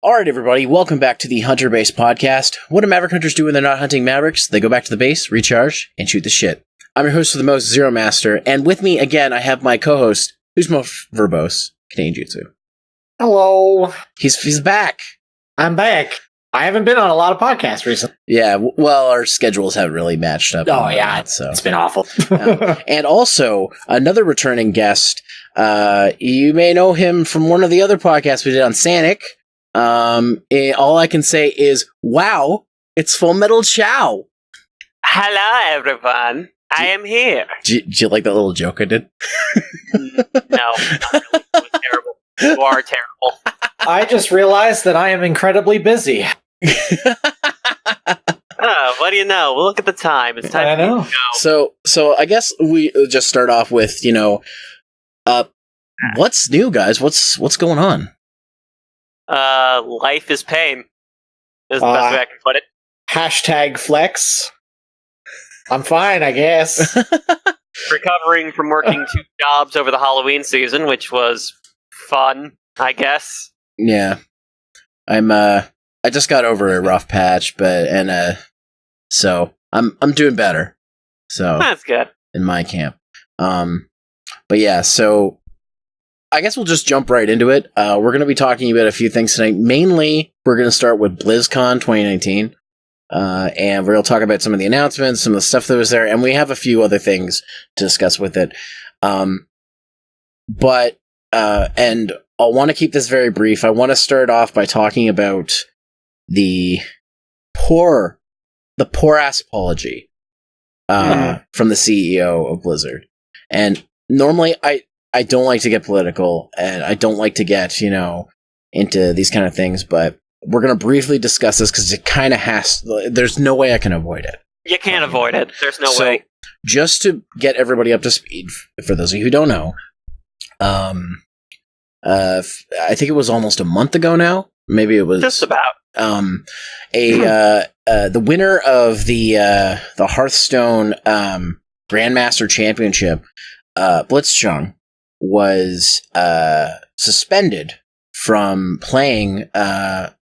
Alright everybody, welcome back to the Hunter Base Podcast. What do Maverick Hunters do when they're not hunting Mavericks? They go back to the base, recharge, and shoot the shit. I'm your host for the most, Zeromaster, and with me again I have my co-host, who's most verbose, Canadian Jutsu. Hello. He's back. I'm back. I haven't been on a lot of podcasts recently. Yeah, well, our schedules haven't really matched up. Oh yeah, so it's been awful. And also, another returning guest, you may know him from one of the other podcasts we did on Sanic. All I can say is, wow, it's Full Metal Chow. Hello, everyone. I am here. Did you like that little joke I did? No, not really. It was terrible. You are terrible. I just realized that I am incredibly busy. Oh, what do you know? We'll look at the time. It's time I know. to go. So I guess we just start off with, what's new, guys? What's going on? Life is pain. Is the best way I can put it. Hashtag flex. I'm fine, I guess. Recovering from working 2 jobs over the Halloween season, which was fun, I guess. Yeah. I just got over a rough patch, so I'm doing better. So That's good. in my camp. But yeah, so I guess we'll just jump right into it. We're going to be talking about a few things tonight. Mainly, we're going to start with BlizzCon 2019. And we're going to talk about some of the announcements, some of the stuff that was there, and we have a few other things to discuss with it. And I'll want to keep this very brief. I want to start off by talking about the poor ass apology from the CEO of Blizzard. And normally I don't like to get political, and I don't like to get, into these kind of things, but we're going to briefly discuss this because it kind of there's no way I can avoid it. You can't avoid it. There's no way. Just to get everybody up to speed, for those of you who don't know, I think it was almost a month ago now. Maybe it was Just about. The winner of the Hearthstone Grandmaster Championship, Blitzcon, was suspended from playing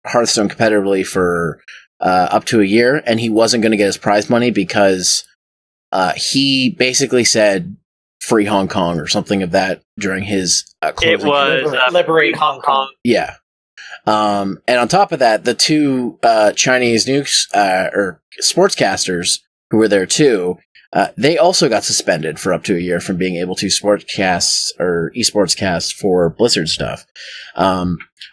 Hearthstone competitively for up to a year, and he wasn't going to get his prize money because he basically said "Free Hong Kong" or something of that during his closing. It was Liberate Hong Kong. Yeah. And on top of that, the 2 Chinese nukes or sportscasters who were there too, they also got suspended for up to a year from being able to sportscast or esports cast for Blizzard stuff.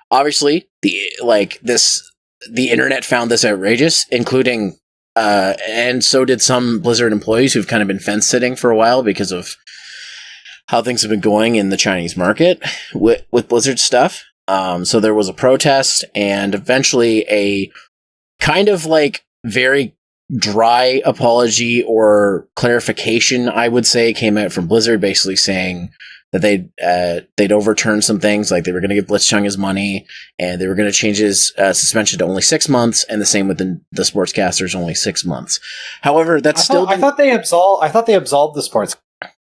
Obviously, the internet found this outrageous, including and so did some Blizzard employees who've kind of been fence sitting for a while because of how things have been going in the Chinese market with Blizzard stuff. So there was a protest, and eventually a kind of very dry apology or clarification, I would say, came out from Blizzard, basically saying that they'd overturn some things, like they were going to give Blitzchung his money, and they were going to change his suspension to only 6 months, and the same with the sportscasters, only 6 months. However, I thought they absolved the sports.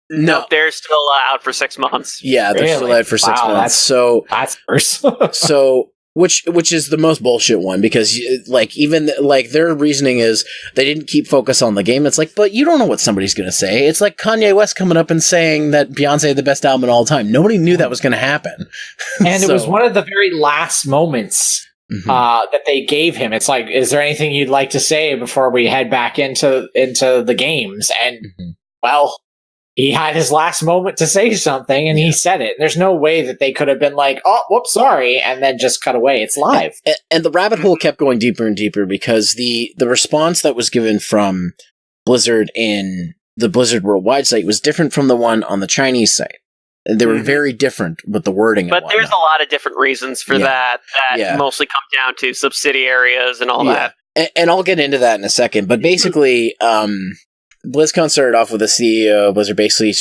No, they're still out for 6 months. Yeah, they're still out for 6 months. That's worse. So, which is the most bullshit one, because even their reasoning is they didn't keep focus on the game. It's but you don't know what somebody's going to say. It's like Kanye West coming up and saying that Beyonce had the best album of all time. Nobody knew that was going to happen. And it was one of the very last moments that they gave him. It's is there anything you'd like to say before we head back into the games? And well, he had his last moment to say something, and he said it. There's no way that they could have been oh, whoops, sorry, and then just cut away. It's live. And the rabbit hole kept going deeper and deeper, because the response that was given from Blizzard in the Blizzard Worldwide site was different from the one on the Chinese site. They were very different with the wording. But there's a lot of different reasons for that mostly come down to subsidiaries and all that. And I'll get into that in a second. But basically, BlizzCon started off with the CEO of Blizzard basically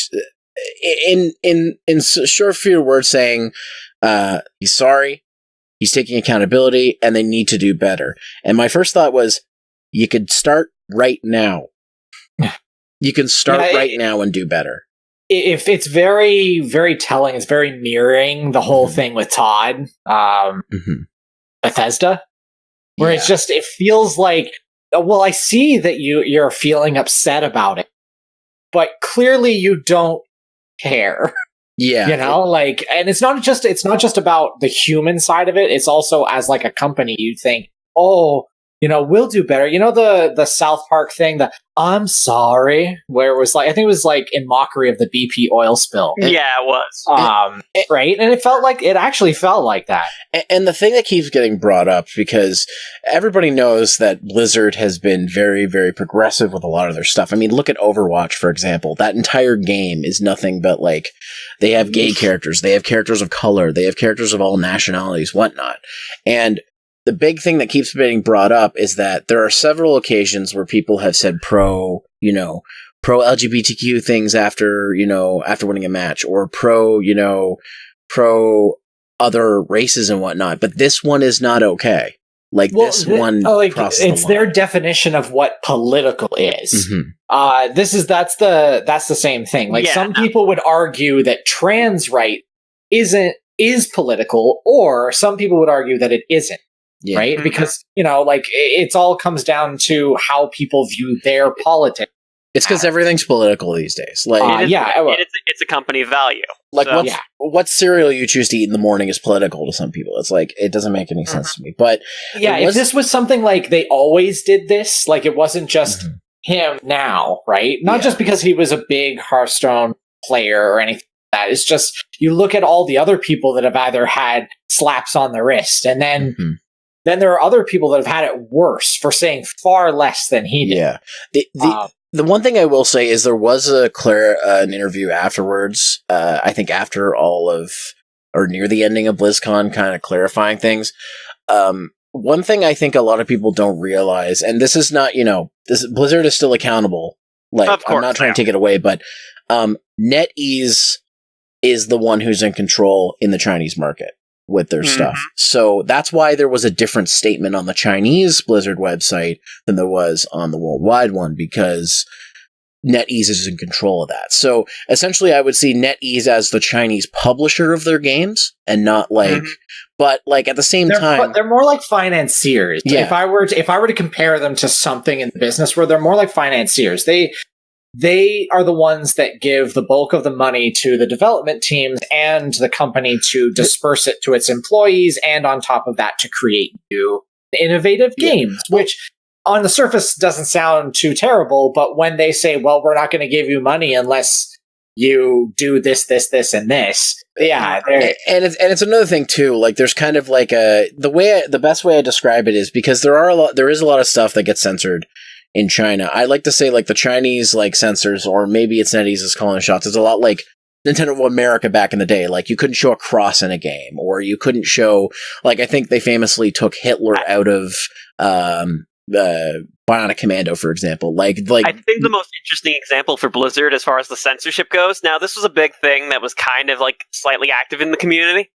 in short few words saying he's sorry, he's taking accountability, and they need to do better. And my first thought was, you could start right now. You can start right now and do better. If it's very, very telling, it's very mirroring the whole thing with Todd, Bethesda, where it's just, it feels like, well, I see that you're feeling upset about it, but clearly you don't care. Yeah. You know, like, and it's not just about the human side of it. It's also, as like a company, you think, oh, you know, we'll do better. You know, the South Park thing, the I'm sorry, where it was like, I think it was like in mockery of the BP oil spill. Yeah, it was. Right? And it actually felt like that. And the thing that keeps getting brought up, because everybody knows that Blizzard has been very, very progressive with a lot of their stuff. I mean, look at Overwatch, for example. That entire game is nothing but like, they have gay characters, they have characters of color, they have characters of all nationalities, whatnot. And the big thing that keeps getting brought up is that there are several occasions where people have said pro LGBTQ things after winning a match, or pro other races and whatnot. But this one is not okay. Like, crosses the line. It's their definition of what political is. That's the same thing. Like, some people would argue that trans right is political, or some people would argue that it isn't. Yeah. Right? Because, you know, like, it's all comes down to how people view their politics. It's because everything's political these days. Like, it's a company value. Like, what cereal you choose to eat in the morning is political to some people. It's like, it doesn't make any sense to me. But if this was something like they always did this, like, it wasn't just him now, right? Not just because he was a big Hearthstone player or anything like that. It's just, you look at all the other people that have either had slaps on the wrist, and then there are other people that have had it worse for saying far less than he did. Yeah. The one thing I will say is there was an interview afterwards, I think after near the ending of BlizzCon, kind of clarifying things. One thing I think a lot of people don't realize, and this is not, Blizzard is still accountable. Like, of course, I'm not trying to take it away, but NetEase is the one who's in control in the Chinese market with their stuff. So that's why there was a different statement on the Chinese Blizzard website than there was on the worldwide one, because NetEase is in control of that. So essentially I would see NetEase as the Chinese publisher of their games, and not like, but like at the same time, they're more like financiers. Yeah. If I were to compare them to something in business, where they're more like financiers, they are the ones that give the bulk of the money to the development teams and the company to disperse it to its employees, and on top of that to create new innovative games, which on the surface doesn't sound too terrible, but when they say, well, we're not going to give you money unless you do this, and this. Yeah. And it's another thing too, like, there's kind of like the best way I describe it is, because there is a lot of stuff that gets censored in China. I like to say, like, the Chinese, like, censors, or maybe it's NetEase is calling the shots. It's a lot like Nintendo of America back in the day. Like, you couldn't show a cross in a game, or you couldn't show, like, I think they famously took Hitler out of Bionic Commando, for example. Like I think the most interesting example for Blizzard as far as the censorship goes, now this was a big thing that was kind of like slightly active in the community.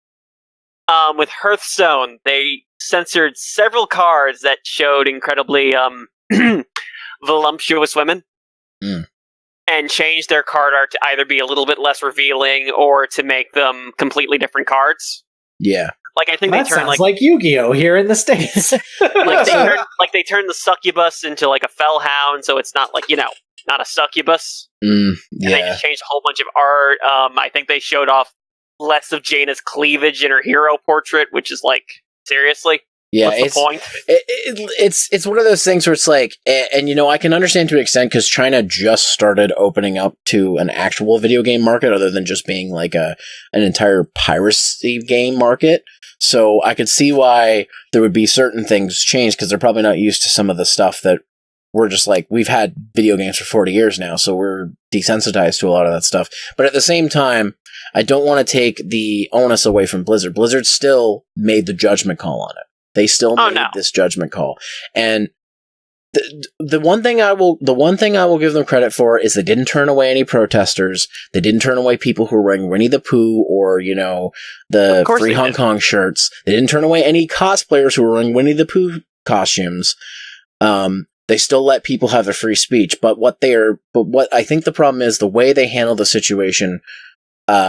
With Hearthstone, they censored several cards that showed incredibly voluptuous women, and changed their card art to either be a little bit less revealing or to make them completely different cards. Yeah. Like, I think that they turned like Yu-Gi-Oh! Here in the States. they turned the succubus into like a fellhound, so it's not like, not a succubus. And they just changed a whole bunch of art. I think they showed off less of Jaina's cleavage in her hero portrait, which is like, seriously? Yeah, what's the point? It's one of those things where it's like, and I can understand to an extent, because China just started opening up to an actual video game market, other than just being like an entire piracy game market. So I could see why there would be certain things changed, because they're probably not used to some of the stuff that we're just like, we've had video games for 40 years now, so we're desensitized to a lot of that stuff. But at the same time, I don't want to take the onus away from Blizzard. Blizzard still made the judgment call on it. They still made this judgment call. And the one thing I will give them credit for is they didn't turn away any protesters. They didn't turn away people who were wearing Winnie the Pooh or, the Free Hong Kong shirts. They didn't turn away any cosplayers who were wearing Winnie the Pooh costumes. They still let people have a free speech, but what I think the problem is the way they handled the situation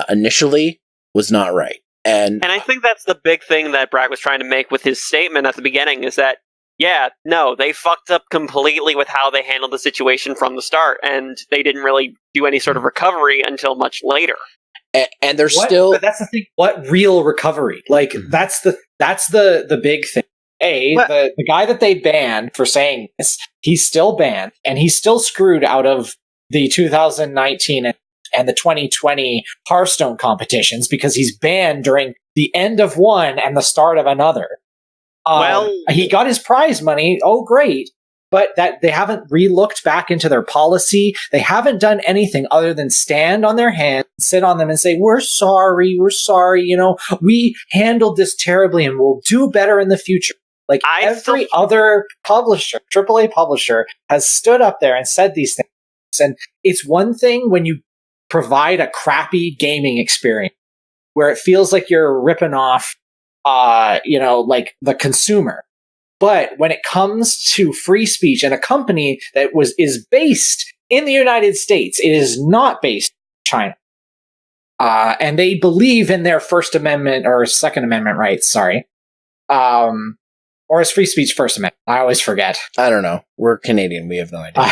initially was not right. And I think that's the big thing that Bragg was trying to make with his statement at the beginning is that, yeah, no, they fucked up completely with how they handled the situation from the start, and they didn't really do any sort of recovery until much later. And they're still... But that's the thing. What real recovery? Like, that's the big thing. The guy that they banned for saying this, he's still banned, and he's still screwed out of the 2019 and the 2020 Hearthstone competitions because he's banned during the end of one and the start of another. He got his prize money. Oh, great. But that they haven't re-looked back into their policy. They haven't done anything other than stand on their hands, sit on them and say, we're sorry. We handled this terribly and we'll do better in the future. Like every other publisher, AAA publisher, has stood up there and said these things. And it's one thing when you provide a crappy gaming experience where it feels like you're ripping off, like the consumer. But when it comes to free speech and a company that is based in the United States, it is not based in China. And they believe in their First Amendment or Second Amendment rights, sorry. Or is free speech First Amendment? I always forget. I don't know. We're Canadian. We have no idea.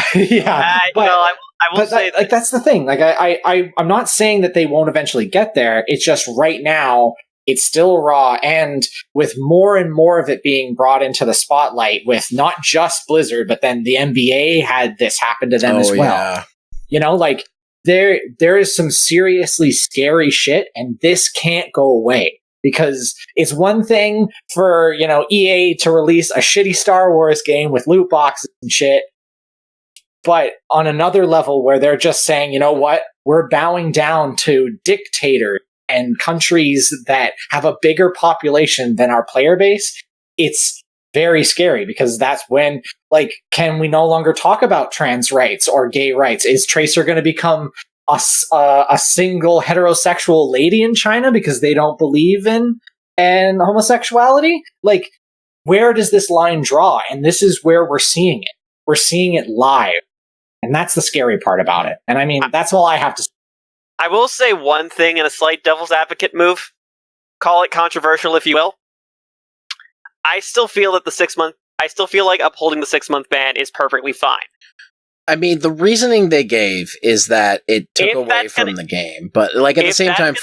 I will say that's the thing. Like I'm not saying that they won't eventually get there. It's just right now it's still raw, and with more and more of it being brought into the spotlight, with not just Blizzard, but then the NBA had this happen to them as well. Yeah. There is some seriously scary shit, and this can't go away. Because it's one thing for, EA to release a shitty Star Wars game with loot boxes and shit, but on another level where they're just saying, you know what, we're bowing down to dictators and countries that have a bigger population than our player base, it's very scary because that's when, can we no longer talk about trans rights or gay rights? Is Tracer going to become a single heterosexual lady in China because they don't believe in homosexuality? Like, where does this line draw? And this is where we're seeing it. We're seeing it live. And that's the scary part about it. And I mean, that's all I have to say. I will say one thing in a slight devil's advocate move. Call it controversial if you will. I still feel that I still feel like upholding the 6-month ban is perfectly fine. I mean, the reasoning they gave is that it took away from the game, but at the same time,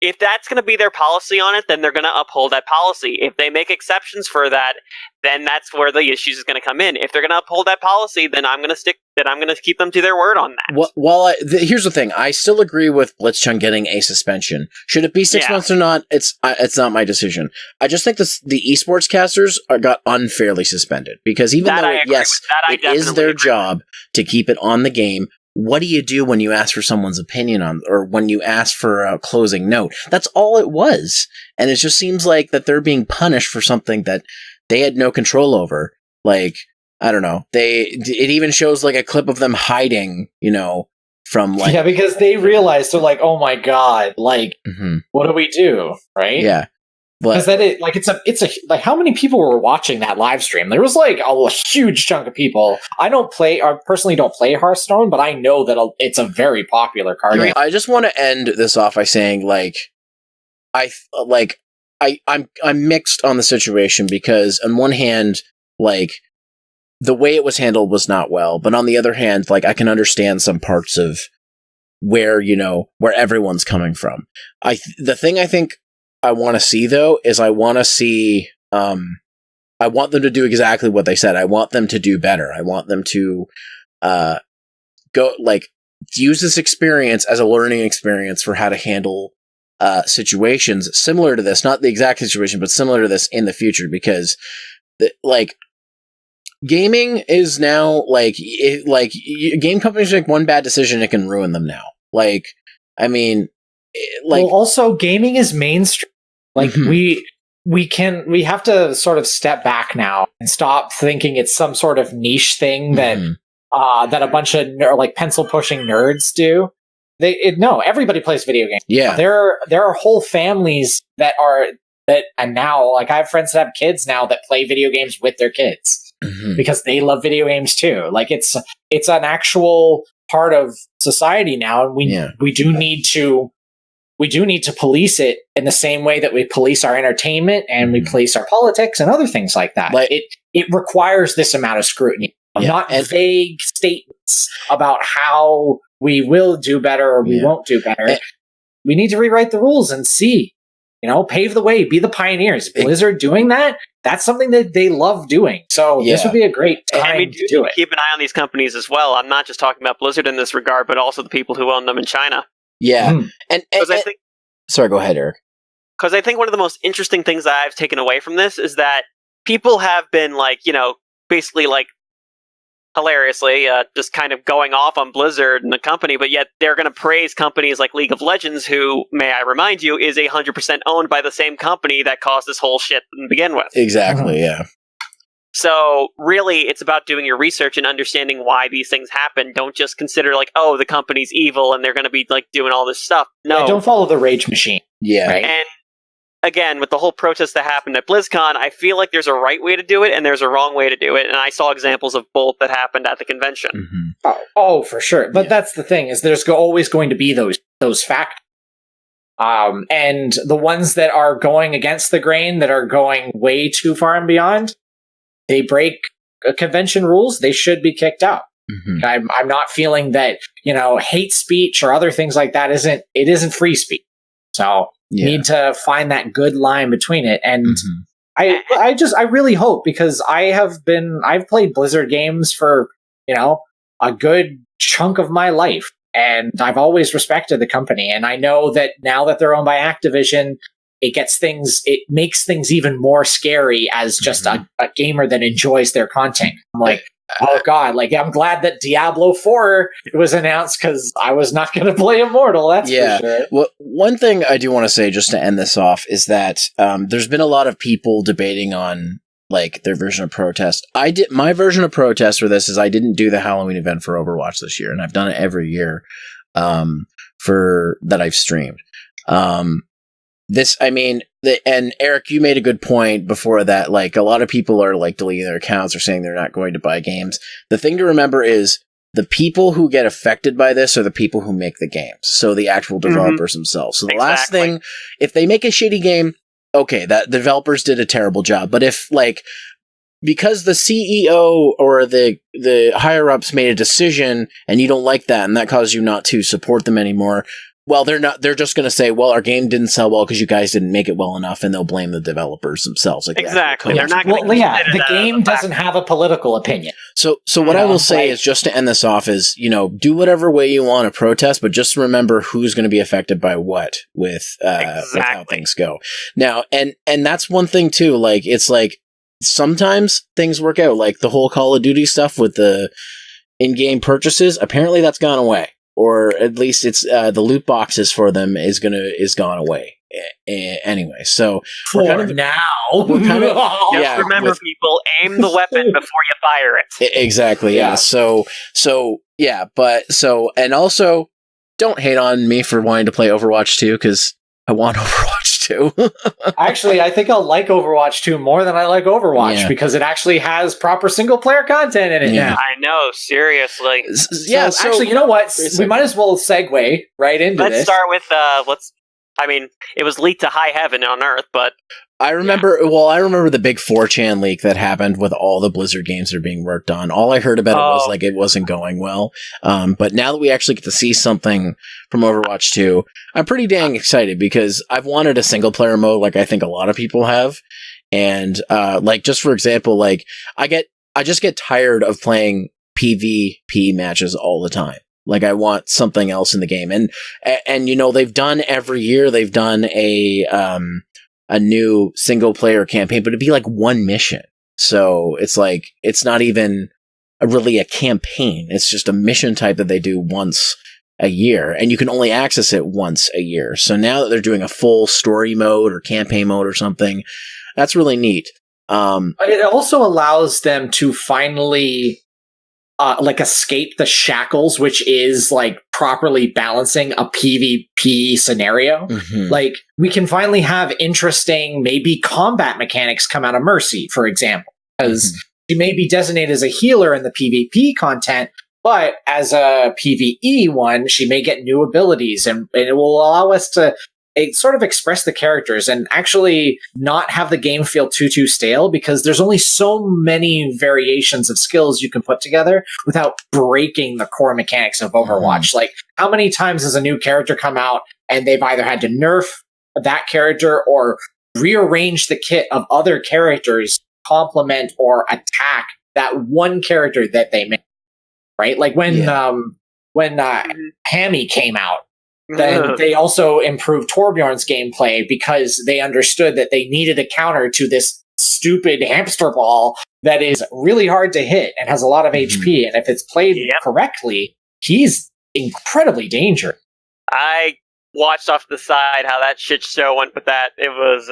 if that's going to be their policy on it, then they're going to uphold that policy. If they make exceptions for that, then that's where the issues is going to come in. If they're going to uphold that policy, then I'm going to keep them to their word on that. Here's the thing: I still agree with Blitzchung getting a suspension. Should it be 6 months or not? It's not my decision. I just think the esports casters got unfairly suspended because even though it is their job to keep it on the game. What do you do when you ask for someone's opinion on, or when you ask for a closing note? That's all it was. And it just seems like that they're being punished for something that they had no control over. Like, I don't know. It even shows a clip of them hiding, from Yeah, because they realized, they're like, oh my God, what do we do? Right? Yeah. Because it's how many people were watching that live stream? There was a huge chunk of people. I personally don't play Hearthstone, but I know that it's a very popular card game. I just want to end this off by saying I'm mixed on the situation because on one hand, the way it was handled was not well, but on the other hand, I can understand some parts of where everyone's coming from. The thing I think I want to see though is I want them to do exactly what they said. I want them to do better. I want them to use this experience as a learning experience for how to handle situations similar to this, not the exact situation, but similar to this in the future, because gaming is now game companies make one bad decision, it can ruin them now. Also gaming is mainstream. We have to sort of step back now and stop thinking it's some sort of niche thing that a bunch of pencil pushing nerds do. No, everybody plays video games. Yeah, there are whole families and now I have friends that have kids now that play video games with their kids. because they love video games too. Like it's an actual part of society now, and we do need to police it in the same way that we police our entertainment and we police our politics and other things like that. Like, it requires this amount of scrutiny, not vague statements about how we will do better or we won't do better. We need to rewrite the rules and see, pave the way, be the pioneers. Blizzard doing that, that's something that they love doing. So this would be a great time to do it. Keep an eye on these companies as well. I'm not just talking about Blizzard in this regard, but also the people who own them in China. Yeah. And I think... Sorry, go ahead, Eric. Because I think one of the most interesting things that I've taken away from this is that people have been basically hilariously just kind of going off on Blizzard and the company, but yet they're going to praise companies like League of Legends, who, may I remind you, is 100% owned by the same company that caused this whole shit to begin with. Exactly, yeah. So really, it's about doing your research and understanding why these things happen. Don't just consider the company's evil and they're going to be doing all this stuff. No, don't follow the rage machine. Yeah, right? And again, with the whole protest that happened at BlizzCon, I feel like there's a right way to do it and there's a wrong way to do it, and I saw examples of both that happened at the convention. Oh, for sure. But that's the thing, is there's always going to be those factors. And the ones that are going against the grain, that are going way too far and beyond, they break convention rules, they should be kicked out. I'm not feeling that, hate speech or other things like that isn't free speech. So need to find that good line between it. And I really hope, because I've played Blizzard games for, a good chunk of my life, and I've always respected the company. And I know that now that they're owned by Activision, it makes things even more scary as just a gamer that enjoys their content. I'm like, oh god, I'm glad that Diablo 4 was announced, because I was not going to play Immortal, that's for sure. Well, one thing I do want to say, just to end this off, is that there's been a lot of people debating on their version of protest. My version of protest for this is I didn't do the Halloween event for Overwatch this year, and I've done it every year for that I've streamed. And Eric, you made a good point before that. A lot of people are deleting their accounts or saying they're not going to buy games. The thing to remember is the people who get affected by this are the people who make the games. So the actual developers themselves. So the last thing, if they make a shitty game, okay, that the developers did a terrible job. But if because the CEO or the higher ups made a decision and you don't like that, and that caused you not to support them anymore, well, they're just going to say, well, our game didn't sell well because you guys didn't make it well enough, and they'll blame the developers themselves. Exactly. They're not going to the game doesn't have a political opinion. So what I will say is, just to end this off, is, do whatever way you want to protest, but just remember who's going to be affected by what with how things go. Now, and that's one thing too, it's sometimes things work out, the whole Call of Duty stuff with the in-game purchases, apparently that's gone away. Or at least it's the loot boxes for them is gone away anyway. So remember, people, aim the weapon before you fire it. Exactly. Yeah. And also, don't hate on me for wanting to play Overwatch 2, because I want Overwatch 2. Actually, I think I'll like Overwatch 2 more than I like Overwatch, because it actually has proper single-player content in it now. I know, seriously. So actually, you know what? We might as well segue right into this. Let's start with, it was leaked to high heaven on Earth, but... I remember the big 4chan leak that happened with all the Blizzard games that are being worked on. All I heard about it was it wasn't going well. But now that we actually get to see something from Overwatch 2, I'm pretty dang excited, because I've wanted a single player mode like I think a lot of people have. And just for example, I just get tired of playing PvP matches all the time. I want something else in the game. And they've done every year, they've done a new single player campaign, but it'd be one mission. So it's not even really a campaign. It's just a mission type that they do once a year, and you can only access it once a year. So now that they're doing a full story mode or campaign mode or something, that's really neat. It also allows them to finally escape the shackles, which is properly balancing a PvP scenario. We can finally have interesting, maybe combat mechanics come out of Mercy, for example, because she may be designated as a healer in the PvP content, but as a PvE one, she may get new abilities, and it will allow us to sort of express the characters and actually not have the game feel too stale, because there's only so many variations of skills you can put together without breaking the core mechanics of Overwatch. Like, how many times has a new character come out and they've either had to nerf that character or rearrange the kit of other characters to complement or attack that one character that they made, right? Like when Hammy came out, then they also improved Torbjorn's gameplay because they understood that they needed a counter to this stupid hamster ball that is really hard to hit and has a lot of HP. And if it's played correctly, he's incredibly dangerous. I watched off the side how that shit show went with that. It was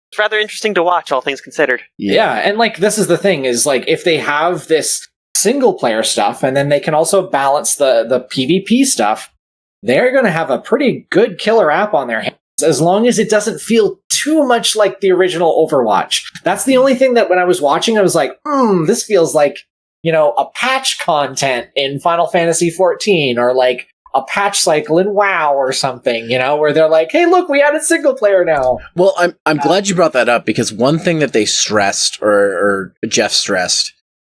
it's rather interesting to watch, all things considered. Yeah, and like, this is the thing, is like, if they have this single player stuff and then they can also balance the PvP stuff, they're going to have a pretty good killer app on their hands, as long as it doesn't feel too much like the original Overwatch. That's the only thing that when I was watching, I was like, this feels like, a patch content in Final Fantasy XIV, or like a patch cycle in WoW or something, where they're like, hey, look, we added single player now. Well, I'm glad you brought that up, because one thing that they stressed, or Jeff stressed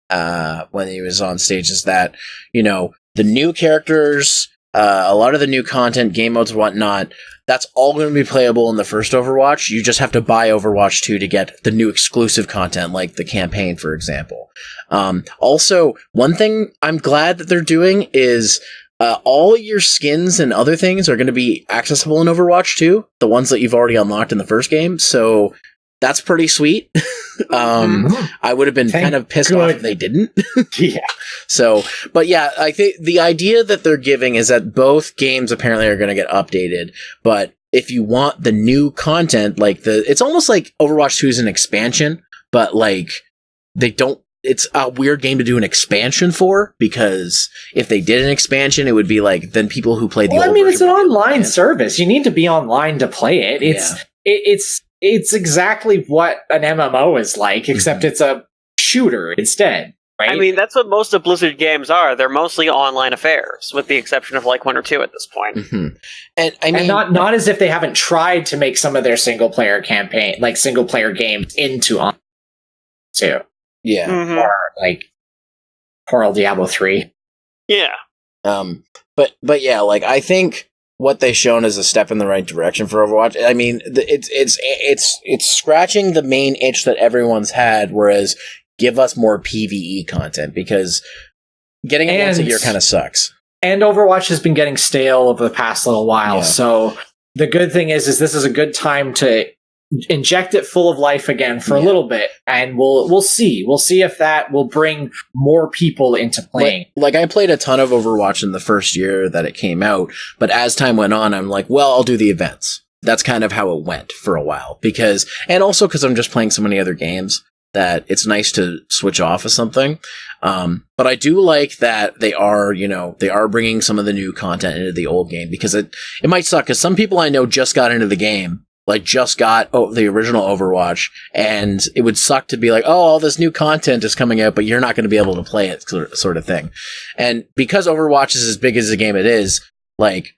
when he was on stage, is that, the new characters, a lot of the new content, game modes and whatnot, that's all going to be playable in the first Overwatch. You just have to buy Overwatch 2 to get the new exclusive content, like the campaign, for example. Also, one thing I'm glad that they're doing is all your skins and other things are going to be accessible in Overwatch 2, the ones that you've already unlocked in the first game. So that's pretty sweet. I would have been kind of pissed off if they didn't. Yeah. So, but yeah, I think the idea that they're giving is that both games apparently are going to get updated, but if you want the new content, like it's almost like Overwatch 2 is an expansion, but like it's a weird game to do an expansion for, because if they did an expansion, it would be like, then people who played the old version, it's an online service. You need to be online to play it. It's exactly what an MMO is like, except it's a shooter instead, right? I mean, that's what most of Blizzard games are. They're mostly online affairs, with the exception of like one or two at this point. And I mean, and not as if they haven't tried to make some of their single player games into online too. Yeah. Or like poor old Diablo 3. Yeah. But yeah, like, I think what they've shown is a step in the right direction for Overwatch. I mean, it's scratching the main itch that everyone's had, whereas give us more PvE content, because getting it once a year kind of sucks. And Overwatch has been getting stale over the past little while, so the good thing is this is a good time to inject it full of life again for a little bit, and we'll see if that will bring more people into playing. Like I played a ton of Overwatch in the first year that it came out, but as time went on, I'm like, well, I'll do the events. That's kind of how it went for a while, and also because I'm just playing so many other games that it's nice to switch off of something. But I do like that they are bringing some of the new content into the old game, because it might suck, because some people I know just got into the game, like just got the original Overwatch, and it would suck to be like, oh, all this new content is coming out, but you're not going to be able to play it, sort of thing. And because Overwatch is as big as the game it is, like,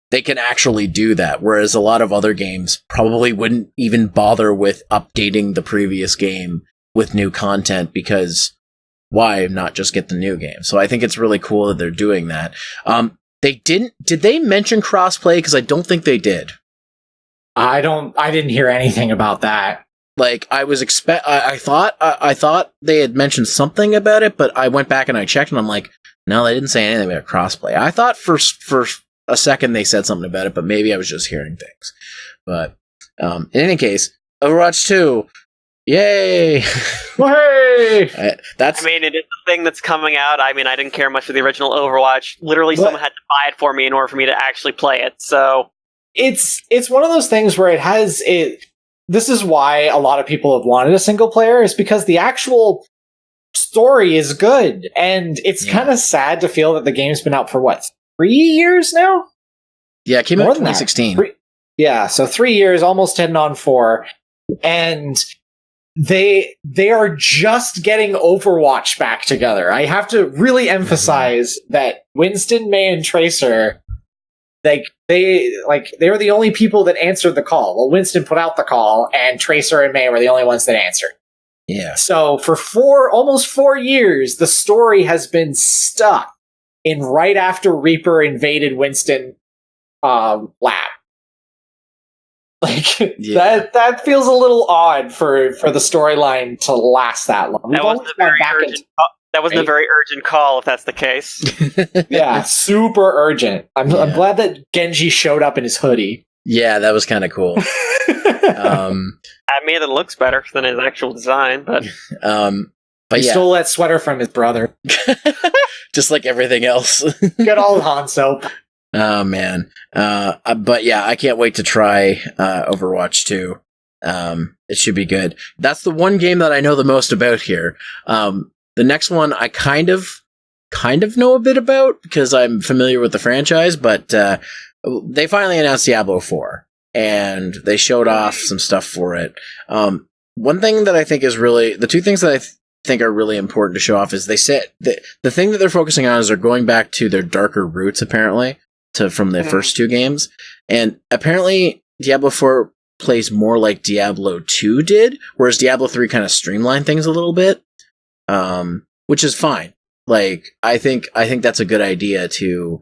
they can actually do that, whereas a lot of other games probably wouldn't even bother with updating the previous game with new content, because why not just get the new game? So I think it's really cool that they're doing that. Did they mention crossplay? Because I don't think they did. I didn't hear anything about that. Like, I thought they had mentioned something about it, but I went back and I checked, and I'm like, no, they didn't say anything about crossplay. I thought for a second they said something about it, but maybe I was just hearing things. But in any case, Overwatch 2, yay! Hey! That's. I mean, it is the thing that's coming out. I mean, I didn't care much for the original Overwatch. Literally, someone had to buy it for me in order for me to actually play it. So it's one of those things where it has it. This is why a lot of people have wanted a single player, is because the actual story is good, and it's kind of sad to feel that the game's been out for 3 years now. Yeah, it came out in 2016. So 3 years, almost heading on 4, and they are just getting Overwatch back together. I have to really emphasize that Winston, May, and Tracer, they were the only people that answered the call. Well, Winston put out the call, and Tracer and May were the only ones that answered. Yeah. So for almost 4 years, the story has been stuck in right after Reaper invaded Winston lab. Like that feels a little odd for the storyline to last that long. That wasn't a very urgent call, if that's the case. Yeah, super urgent. I'm glad that Genji showed up in his hoodie. Yeah, that was kind of cool. I mean, it looks better than his actual design, but he stole that sweater from his brother, just like everything else. Good old Hanzo. Oh man, but yeah, I can't wait to try Overwatch 2. It should be good. That's the one game that I know the most about here. The next one I kind of know a bit about because I'm familiar with the franchise, but they finally announced Diablo 4 and they showed off some stuff for it. One thing that I think is really the two things that I think are really important to show off is they said the thing that they're focusing on is they're going back to their darker roots apparently. From the first two games, and apparently Diablo 4 plays more like Diablo 2 did, whereas Diablo 3 kind of streamlined things a little bit, which is fine. Like I think that's a good idea to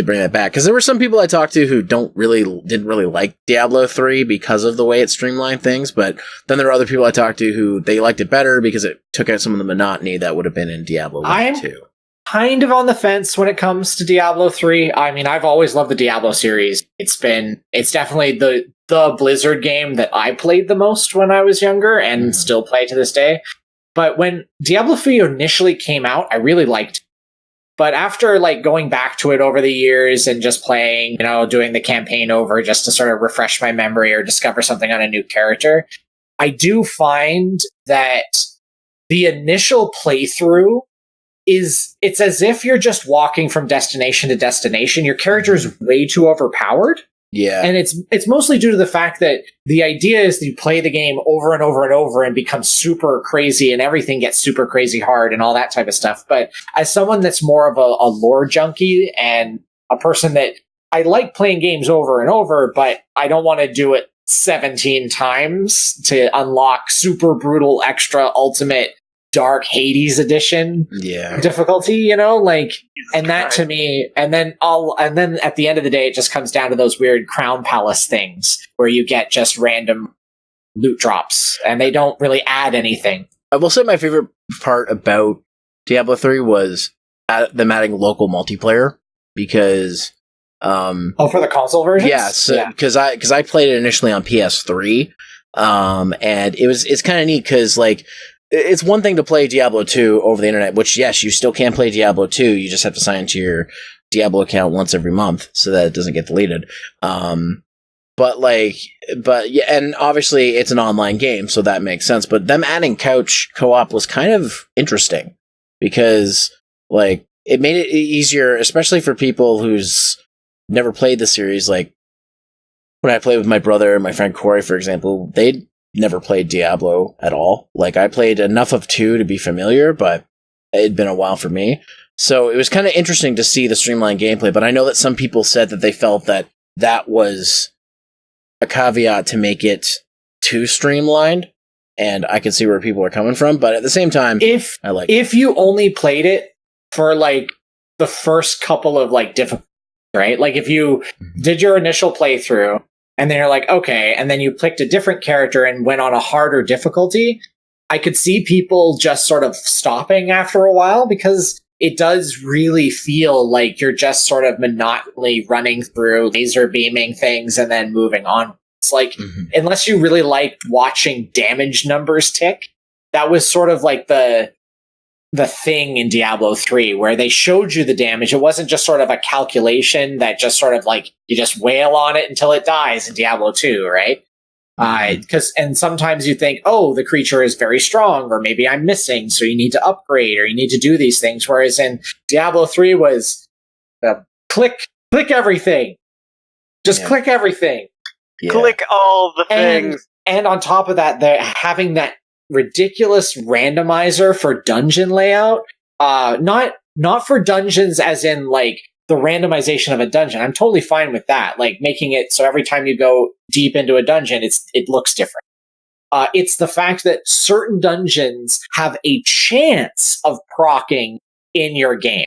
bring that back, because there were some people I talked to who didn't really like Diablo 3 because of the way it streamlined things, but then there are other people I talked to who they liked it better because it took out some of the monotony that would have been in Diablo 1 and 2. Kind of on the fence when it comes to Diablo 3. I mean, I've always loved the Diablo series. It's definitely the Blizzard game that I played the most when I was younger and still play to this day. But when Diablo 3 initially came out, I really liked it. But after going back to it over the years and just playing, doing the campaign over just to sort of refresh my memory or discover something on a new character, I do find that the initial playthrough it's as if you're just walking from destination to destination. Your character is way too overpowered. Yeah. And it's mostly due to the fact that the idea is that you play the game over and over and over and become super crazy and everything gets super crazy hard and all that type of stuff. But as someone that's more of a lore junkie and a person that I like playing games over and over, but I don't want to do it 17 times to unlock super brutal, extra, ultimate dark Hades edition difficulty, and that to me, and then at the end of the day, it just comes down to those weird Crown Palace things where you get just random loot drops and they don't really add anything. I will say my favorite part about Diablo 3 was them adding local multiplayer because for the console version, because I played it initially on PS3, and it's kind of neat because it's one thing to play Diablo 2 over the internet, which, yes, you still can play Diablo 2. You just have to sign into your Diablo account once every month so that it doesn't get deleted. And obviously it's an online game, so that makes sense. But them adding couch co-op was kind of interesting because, it made it easier, especially for people who's never played the series. Like, when I played with my brother and my friend Corey, for example, they'd never played Diablo at all. I played enough of 2 to be familiar, but it'd been a while for me. So it was kind of interesting to see the streamlined gameplay, but I know that some people said that they felt that was a caveat to make it too streamlined, and I can see where people are coming from, but at the same time, if you only played it for the first couple of difficulties, right? If you did your initial playthrough, and then you're like, okay, and then you picked a different character and went on a harder difficulty, I could see people just sort of stopping after a while because it does really feel like you're just sort of monotonously running through laser beaming things and then moving on. It's unless you really liked watching damage numbers tick, that was sort of the thing in Diablo 3 where they showed you the damage. It wasn't just sort of a calculation that just sort of you just wail on it until it dies in Diablo 2, right? And sometimes you think, oh, the creature is very strong, or maybe I'm missing, so you need to upgrade, or you need to do these things. Whereas in Diablo 3 was click everything. Just click everything. Yeah. Click all the things. And on top of that, having that ridiculous randomizer for dungeon layout. Not for dungeons as in like the randomization of a dungeon. I'm totally fine with that. Like making it so every time you go deep into a dungeon, it looks different. It's the fact that certain dungeons have a chance of proccing in your game.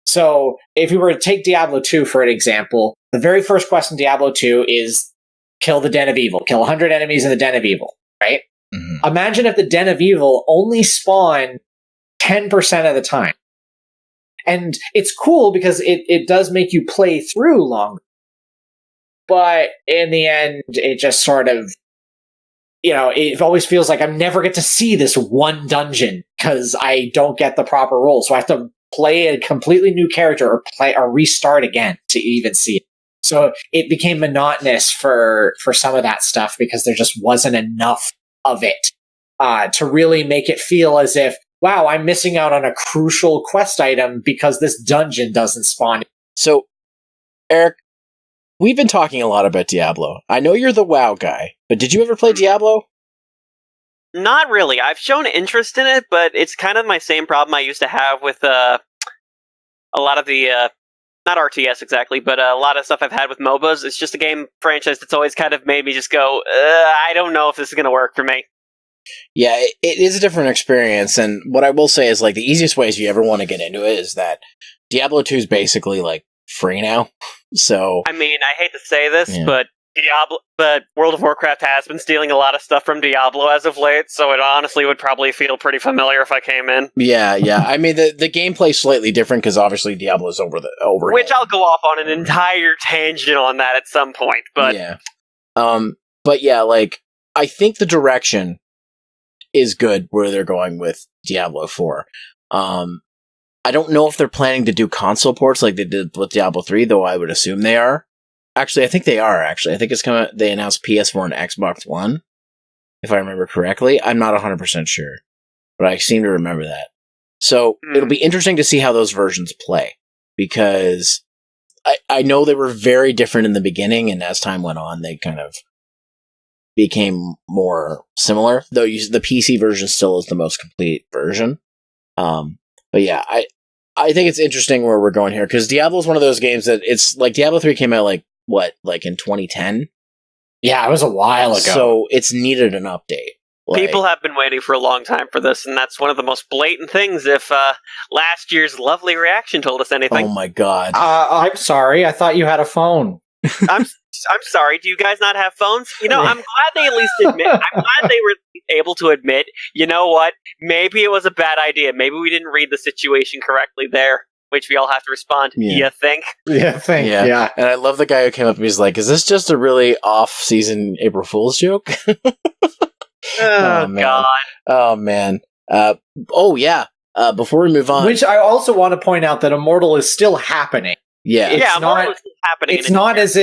So if you were to take Diablo 2 for an example, the very first quest in Diablo 2 is kill the Den of Evil, kill 100 enemies in the Den of Evil, right? Mm-hmm. Imagine if the Den of Evil only spawned 10% of the time. And it's cool because it does make you play through longer. But in the end, it just sort of, it always feels like I never get to see this one dungeon because I don't get the proper role. So I have to play a completely new character or restart again to even see it. So it became monotonous for some of that stuff because there just wasn't enough of it to really make it feel as if, wow, I'm missing out on a crucial quest item because this dungeon doesn't spawn. So, Eric, we've been talking a lot about Diablo. I know you're the WoW guy, but did you ever play Diablo? Not really. I've shown interest in it, but it's kind of my same problem I used to have with a lot of the, not RTS exactly, but a lot of stuff I've had with MOBAs. It's just a game franchise that's always kind of made me just go, I don't know if this is going to work for me. Yeah, it is a different experience, and what I will say is, like, the easiest way if you ever want to get into it is that Diablo 2 is basically, like, free now, so... I mean, I hate to say this, but World of Warcraft has been stealing a lot of stuff from Diablo as of late, so it honestly would probably feel pretty familiar if I came in. Yeah. I mean, the gameplay's slightly different, because obviously Diablo's over. Which I'll go off on an entire tangent on that at some point, but... Yeah. But yeah, like, I think the direction is good where they're going with Diablo 4. I don't know if they're planning to do console ports like they did with Diablo 3, though I would assume they are. Actually, I think they are, actually. I think it's coming. They announced PS4 and Xbox One, if I remember correctly. I'm not 100% sure, but I seem to remember that. So it'll be interesting to see how those versions play, because I know they were very different in the beginning, and as time went on, they kind of became more similar, though the PC version still is the most complete version. But yeah, I think it's interesting where we're going here, because Diablo is one of those games that it's like Diablo 3 came out like in 2010? Yeah, it was a while ago. So it's needed an update. People have been waiting for a long time for this, and that's one of the most blatant things if last year's lovely reaction told us anything. Oh my god. I'm sorry, I thought you had a phone. I'm sorry, do you guys not have phones? I'm glad they at least admit, I'm glad they were able to admit, you know what, maybe it was a bad idea. Maybe we didn't read the situation correctly there, which we all have to respond, you think? Yeah. And I love the guy who came up and he's like, is this just a really off-season April Fool's joke? Oh, God. Oh, man. Before we move on. Which I also want to point out that Immortal is still happening. Yeah, Immortal is still happening. It's not as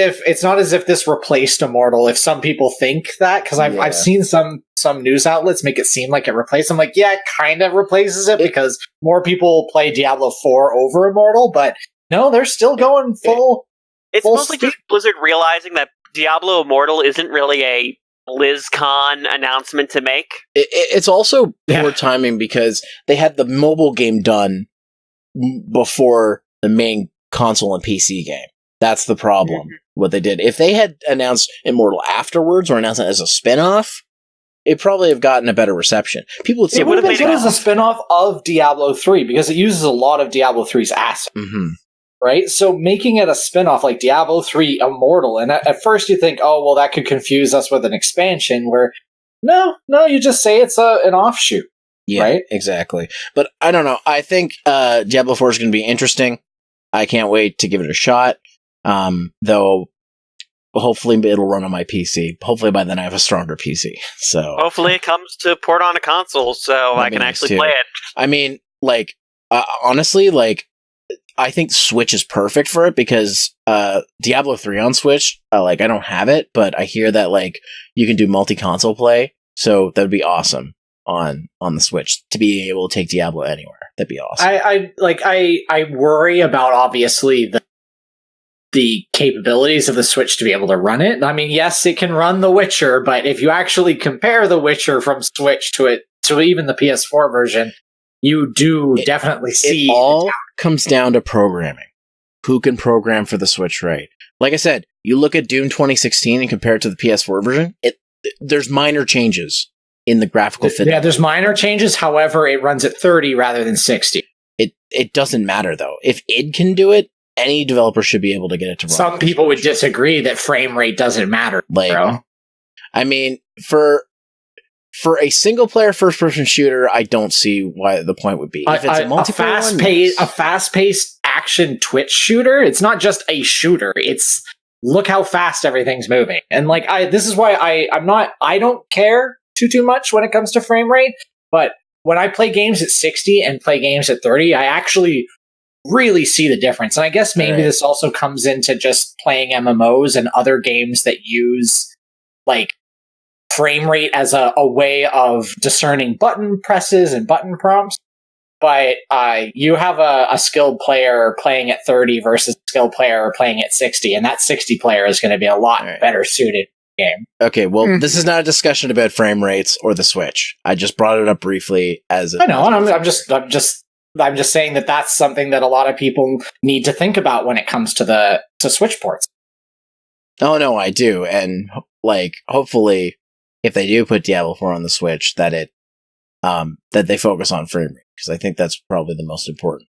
if this replaced Immortal. If some people think that, because I've seen some news outlets make it seem like it replaced. I'm like, yeah, it kind of replaces it because more people play Diablo 4 over Immortal, but no, they're still going full. It's mostly just Blizzard realizing that Diablo Immortal isn't really a Blizzcon announcement to make. It's also poor timing because they had the mobile game done before the main console and PC game. That's the problem. What they did. If they had announced Immortal afterwards or announced it as a spin-off, it'd probably have gotten a better reception. People would say, it would have been good as a spin-off of Diablo 3 because it uses a lot of Diablo 3's assets. Mm-hmm. Right? So making it a spin-off like Diablo 3 Immortal, and at first you think, oh, well, that could confuse us with an expansion, where no, you just say it's an offshoot. Yeah, right? Exactly. But I don't know. I think Diablo 4 is going to be interesting. I can't wait to give it a shot. Though hopefully it'll run on my PC. Hopefully by then I have a stronger PC. So hopefully it comes to port on a console so I can actually play it. I mean, like, honestly, like, I think Switch is perfect for it because Diablo 3 on Switch, I don't have it, but I hear that, like, you can do multi-console play, so that would be awesome on the Switch to be able to take Diablo anywhere. That'd be awesome. I worry about, obviously, the capabilities of the Switch to be able to run it. I mean, yes, it can run The Witcher, but if you actually compare The Witcher from Switch to even the PS4 version, you do definitely see it all comes down to programming. Who can program for the Switch right? Like I said, you look at Doom 2016 and compare it to the PS4 version, there's minor changes in the graphical fidelity. Yeah, there's minor changes. However, it runs at 30 rather than 60. It doesn't matter, though. If id can do it, any developer should be able to get it to run. Some people would disagree that frame rate doesn't matter, bro. I mean, for a single-player first-person shooter, I don't see why the point would be. If it's a multiplayer a fast-paced action Twitch shooter, it's not just a shooter. It's look how fast everything's moving. And like, this is why I don't care too much when it comes to frame rate, but when I play games at 60 and play games at 30, I actually really see the difference. And I guess maybe this also comes into just playing MMOs and other games that use like frame rate as a way of discerning button presses and button prompts. But you have a skilled player playing at 30 versus a skilled player playing at 60, and that 60 player is going to be a lot better suited game. Okay, well, this is not a discussion about frame rates or the Switch. I just brought it up briefly as I know, and I'm just saying that that's something that a lot of people need to think about when it comes to Switch ports. Oh no, I do, and like hopefully, if they do put Diablo 4 on the Switch, that they focus on frame rate, because I think that's probably the most important.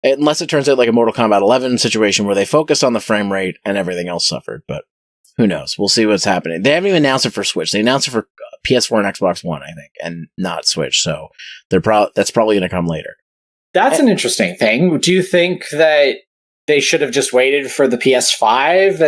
Unless it turns out like a Mortal Kombat 11 situation where they focus on the frame rate and everything else suffered, but who knows? We'll see what's happening. They haven't even announced it for Switch. They announced it for PS4 and Xbox One, I think, and not Switch. So that's probably going to come later. That's an interesting thing. Do you think that they should have just waited for the PS5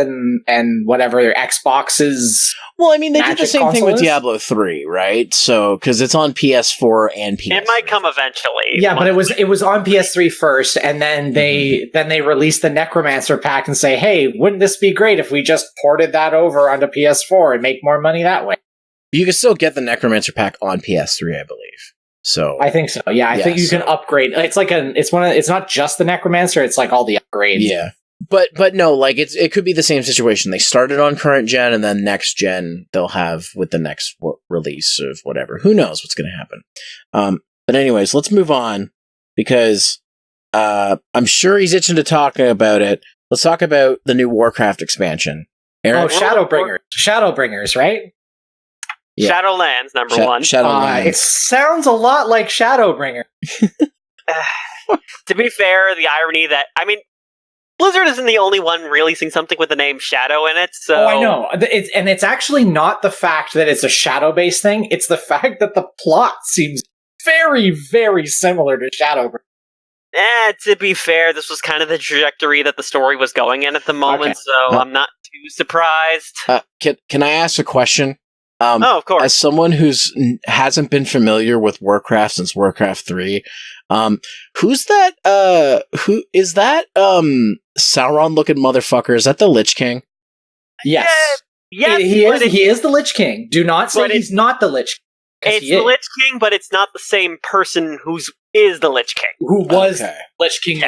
and whatever their Xboxes? Well, I mean, they did the same thing with Diablo 3, right? So, because it's on PS4 and PS3. It might come eventually. Yeah, but it was on PS3 first, and then they released the Necromancer pack and say, hey, wouldn't this be great if we just ported that over onto PS4 and make more money that way? You can still get the Necromancer pack on PS3, I believe. So I think so. Yeah, I think you can upgrade. It's like it's not just the Necromancer, it's like all the upgrades. Yeah. But no, like it could be the same situation. They started on current gen, and then next gen they'll have with the next release of whatever. Who knows what's going to happen? But anyways, let's move on, because I'm sure he's itching to talk about it. Let's talk about the new Warcraft expansion. Eric? Oh, Shadowbringers, right? Yeah. Shadowlands, number one. Shadowlands. It sounds a lot like Shadowbringer. To be fair, the irony that, I mean, Blizzard isn't the only one releasing something with the name Shadow in it, so... Oh, I know. It's actually not the fact that it's a shadow-based thing, it's the fact that the plot seems very, very similar to Shadowbringer. To be fair, this was kind of the trajectory that the story was going in at the moment, so I'm not too surprised. Can I ask a question? Of course. As someone hasn't been familiar with Warcraft since Warcraft 3, who's that? Who is that? Sauron-looking motherfucker. Is that the Lich King? Yes. He is the Lich King. Do not say he's not the Lich King. It's the Lich King, but it's not the same person who is the Lich King. Who was Lich King,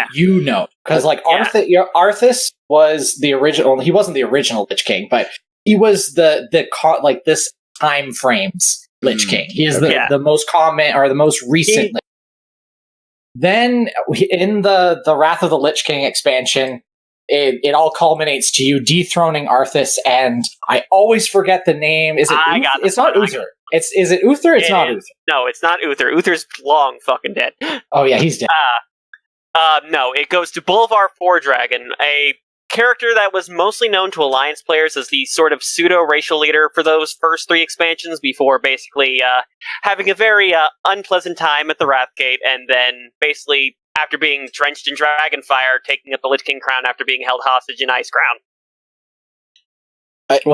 because Arthas was the original. He wasn't the original Lich King, but he was this time frames Lich King. He is the most common or the most recent. Then in the Wrath of the Lich King expansion, it all culminates to you dethroning Arthas, and I always forget the name. Is it? It's not Uther. Is it Uther? It's not Uther. No, it's not Uther. Uther's long fucking dead. Oh yeah, he's dead. No, it goes to Bolvar Fordragon, a character that was mostly known to Alliance players as the sort of pseudo-racial leader for those first 3 expansions, before basically having a very unpleasant time at the Wrathgate, and then basically, after being drenched in dragonfire, taking up the Lich King crown after being held hostage in Icecrown.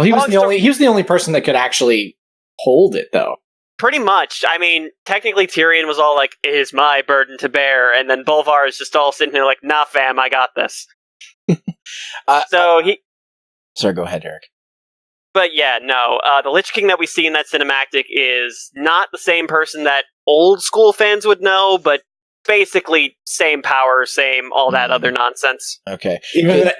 He was the only person that could actually hold it, though. Pretty much. I mean, technically Tyrion was all like, "It is my burden to bear," and then Bolvar is just all sitting there like, "Nah, fam, I got this." Sorry, go ahead, Eric. But yeah, no. The Lich King that we see in that cinematic is not the same person that old school fans would know, but basically same power, same all that other nonsense. Okay.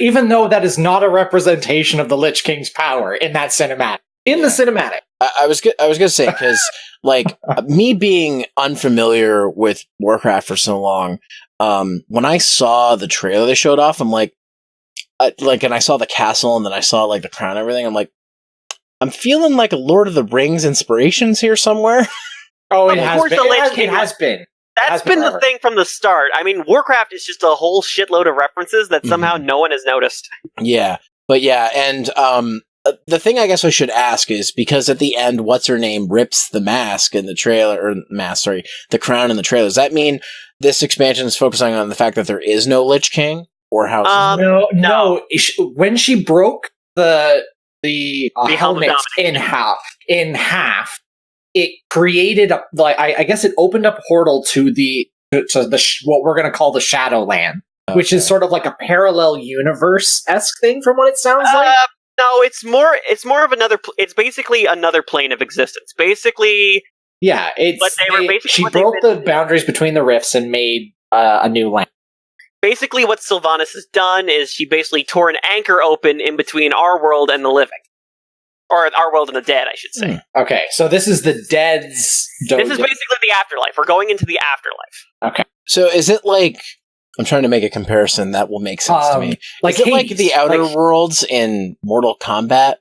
Even though that is not a representation of the Lich King's power in that cinematic. The cinematic. I was gonna say, because like me being unfamiliar with Warcraft for so long, when I saw the trailer they showed off, I'm like, and I saw the castle, and then I saw like the crown and everything. I'm like, I'm feeling like a Lord of the Rings inspirations here somewhere. Oh, it has been. It has been. That's been the thing from the start. I mean, Warcraft is just a whole shitload of references that somehow no one has noticed. Yeah, but and the thing I guess I should ask is, because at the end, what's her name rips the mask in the trailer, the crown in the trailer. Does that mean this expansion is focusing on the fact that there is no Lich King, or how? No. When she broke the helmet in half, it created I guess it opened up a portal to what we're going to call the Shadowland, which is sort of like a parallel universe-esque thing, from what it sounds like. No, it's more of another. It's basically another plane of existence. Basically, yeah. She broke the boundaries between the rifts and made a new land. Basically, what Sylvanas has done is she basically tore an anchor open in between our world and the living. Or our world and the dead, I should say. Okay, so this is the dead's dojo. This is basically the afterlife. We're going into the afterlife. Okay. So is it like, I'm trying to make a comparison that will make sense to me. Like is it like the Outer Worlds in Mortal Kombat?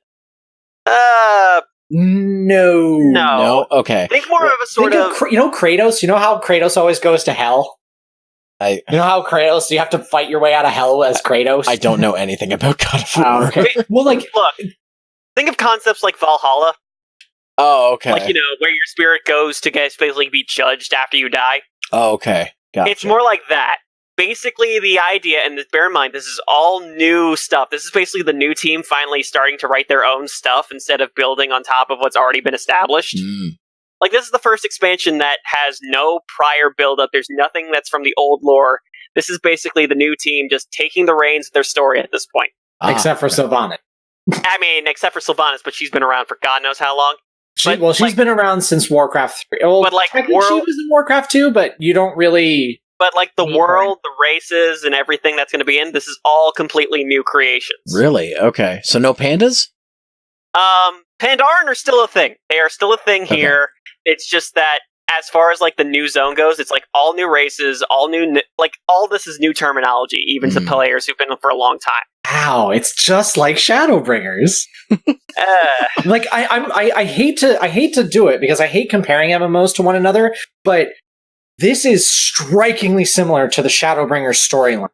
No. Okay. Think more of a sort of Kratos. You know how Kratos always goes to hell? You know how Kratos, you have to fight your way out of hell as Kratos? I don't know anything about God of War. Okay. Well, look. Think of concepts like Valhalla. Oh, okay. Like, where your spirit goes to basically be judged after you die. Oh, okay. Gotcha. It's more like that. Basically, the idea, and bear in mind, this is all new stuff. This is basically the new team finally starting to write their own stuff instead of building on top of what's already been established. Like, this is the first expansion that has no prior build-up. There's nothing that's from the old lore. This is basically the new team just taking the reins of their story at this point. Except for Sylvanas. I mean, except for Sylvanas, but she's been around for God knows how long. She's been around since Warcraft 3. Well, but like, she was in Warcraft 2, but you don't really... But like the world, the races, and everything that's going to be in, this is all completely new creations. Really? Okay. So no pandas? Pandaren are still a thing. They are still a thing here. It's just that as far as like the new zone goes, it's like all new races, all new, like all this is new terminology, even to players who've been for a long time. Wow, it's just like Shadowbringers. Like I hate to do it because I hate comparing MMOs to one another, but this is strikingly similar to the Shadowbringers storyline.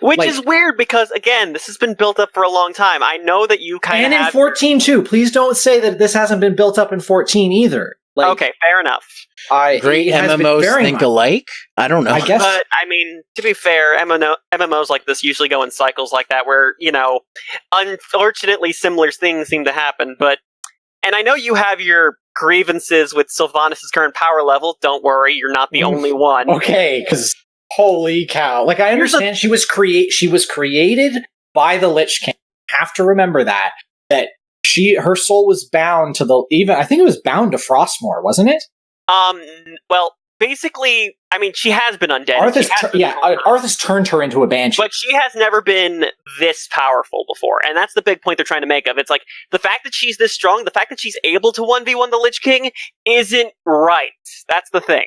Which is weird because, again, this has been built up for a long time. I know that you kind of And in 14 too. Please don't say that this hasn't been built up in 14 either. Like, okay, fair enough. Great MMOs think alike? I don't know. I guess. But, I mean, to be fair, MMOs like this usually go in cycles like that where, unfortunately similar things seem to happen. And I know you have your grievances with Sylvanas' current power level. Don't worry, you're not the only one. Okay, because holy cow. Like, I understand she was created by the Lich King. Have to remember that her soul was bound to I think it was bound to Frostmourne, wasn't it? Well, basically, I mean, she has been undead. Arthas turned her into a banshee. But she has never been this powerful before, and that's the big point they're trying to make of. It's like, the fact that she's this strong, the fact that she's able to 1v1 the Lich King isn't right. That's the thing.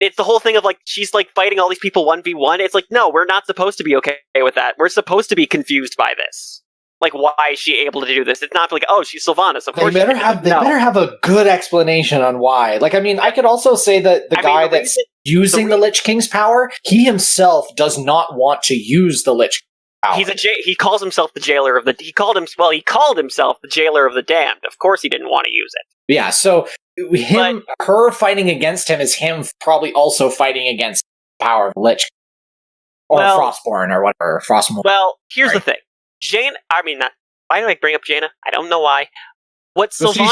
It's the whole thing of, like, she's, like, fighting all these people 1v1. It's like, no, we're not supposed to be okay with that. We're supposed to be confused by this. Like, why is she able to do this? It's not like, oh, she's Sylvanas. Of course, they better have a good explanation on why. Like, I mean, I could also say that the guy that's using the Lich King's power, he himself does not want to use the Lich King's power. He calls himself the jailer of the. He called himself the jailer of the damned. Of course, he didn't want to use it. Yeah, so her fighting against him is him probably also fighting against the power of the Lich King. Or Frostborn or whatever. Frostmourne. Well, here's the thing. Why do I bring up Jaina? I don't know why.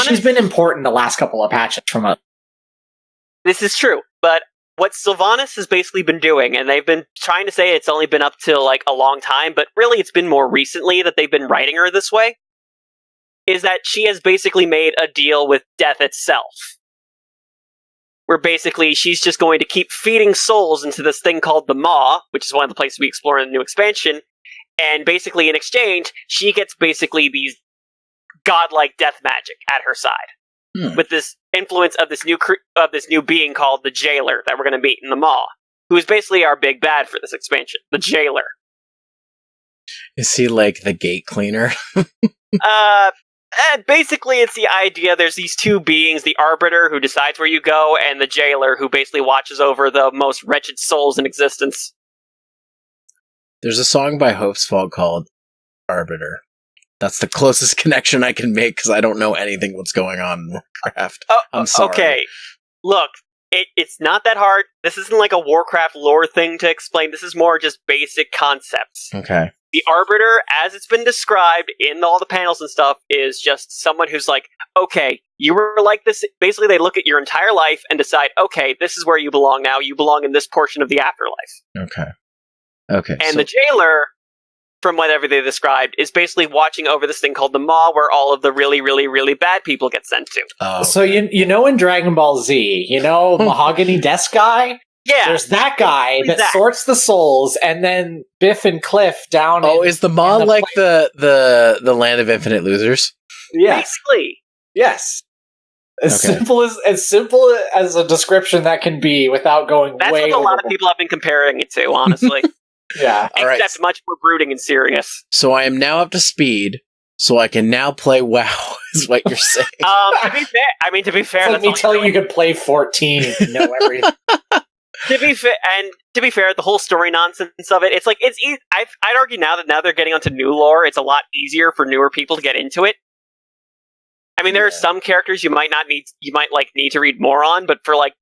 She's been important the last couple of patches from us. This is true, but what Sylvanas has basically been doing, and they've been trying to say it's only been up to like a long time, but really it's been more recently that they've been writing her this way, is that she has basically made a deal with death itself. where basically she's just going to keep feeding souls into this thing called the Maw, which is one of the places we explore in the new expansion. And basically, in exchange, she gets basically these godlike death magic at her side, with this influence of this new being called the Jailer that we're going to meet in the Maw, who is basically our big bad for this expansion, the Jailer. Is he like the gate cleaner? Basically, it's the idea there's these two beings, the Arbiter, who decides where you go, and the Jailer, who basically watches over the most wretched souls in existence. There's a song by Hope's Fault called Arbiter. That's the closest connection I can make, because I don't know anything what's going on in Warcraft. I'm sorry. Okay, look, it's not that hard. This isn't like a Warcraft lore thing to explain. This is more just basic concepts. Okay. The Arbiter, as it's been described in all the panels and stuff, is just someone who's like, okay, you were like this. Basically, they look at your entire life and decide, okay, this is where you belong now. You belong in this portion of the afterlife. Okay. And the Jailer, from whatever they described, is basically watching over this thing called the Maw, where all of the really, really, really bad people get sent to. Oh, okay. So you know in Dragon Ball Z, Mahogany Desk guy? Yeah. There's that guy that sorts the souls, and then Biff and Cliff down. Is the Maw like the land of infinite losers? Yeah. Basically. Yes. As simple as a description that can be without going That's way what a lot overboard. of people have been comparing it to, honestly. Yeah. All right. Except much more brooding and serious. So I am now up to speed, so I can now play WoW, is what you're saying. To be fair, Let me tell you, you could play 14 and know everything. To be fair, the whole story nonsense of it, it's like I'd argue now they're getting onto new lore, it's a lot easier for newer people to get into it. I mean, there are some characters you might need to read more on, but for like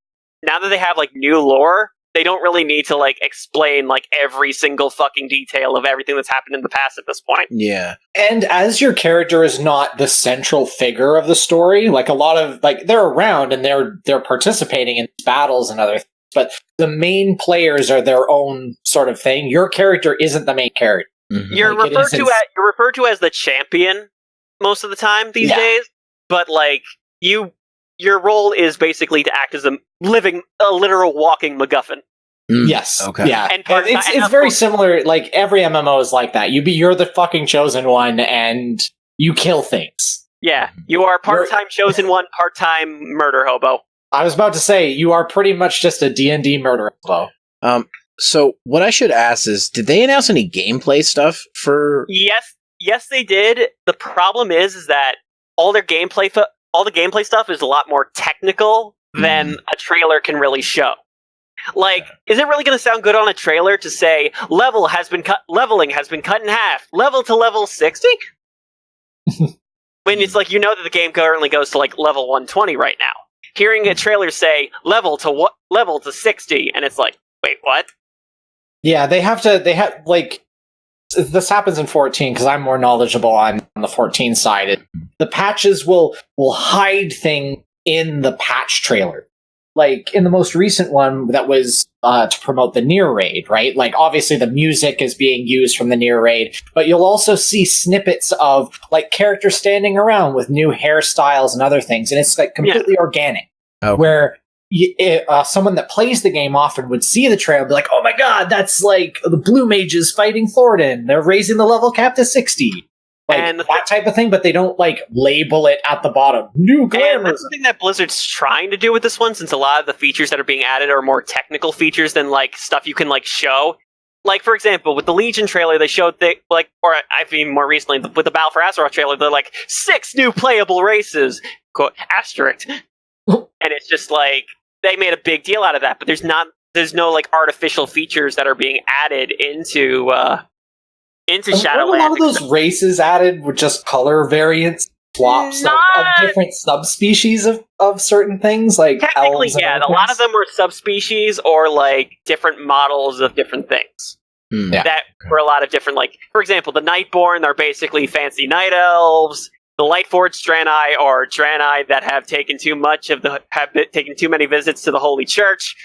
now that they have like new lore, they don't really need to like explain like every single fucking detail of everything that's happened in the past at this point. Yeah. And as your character is not the central figure of the story, like a lot of like they're around and they're participating in battles and other things, but the main players are their own sort of thing. Your character isn't the main character. Mm-hmm. You're referred to as the champion most of the time these days, but like your role is basically to act as a literal walking MacGuffin. Yes. Okay. Yeah. And it's very similar. Like every MMO is like that. You're the fucking chosen one, and you kill things. Yeah, you are part-time chosen one, part-time murder hobo. I was about to say, you are pretty much just a D&D murder hobo. So what I should ask is, did they announce any gameplay stuff for... Yes, they did. The problem is that all the gameplay stuff is a lot more technical than a trailer can really show. Like, is it really going to sound good on a trailer to say, leveling has been cut in half, level to level 60? When it's like, that the game currently goes to like level 120 right now. Hearing a trailer say level to 60, and it's like, wait, what? Yeah, they have like, this happens in 14 because I'm more knowledgeable on the 14 side. The patches will hide things in the patch trailer. Like in the most recent one that was to promote the Nier raid, right? Like obviously the music is being used from the Nier raid, but you'll also see snippets of like characters standing around with new hairstyles and other things, and it's like completely organic. Okay. Where someone that plays the game often would see the trailer and be like, "Oh my god, that's like the Blue Mages fighting Thornton. They're raising the level cap to 60." Like that type of thing, but they don't like label it at the bottom. New glamour. And that's the thing that Blizzard's trying to do with this one, since a lot of the features that are being added are more technical features than like stuff you can like show. Like for example, with the Legion trailer, they showed more recently with the Battle for Azeroth trailer, they're like 6 new playable races. Quote asterisk, and it's just like they made a big deal out of that, but there's no like artificial features that are being added into Shadowlands. A lot of those races added with just color variants, swaps of different subspecies of certain things, like technically, elves. Yeah, a lot of them were subspecies or like different models of different things. That were a lot of different, like for example, the Nightborn are basically fancy night elves. The Lightforged Draenei are Draenei that have taken too many visits to the Holy Church.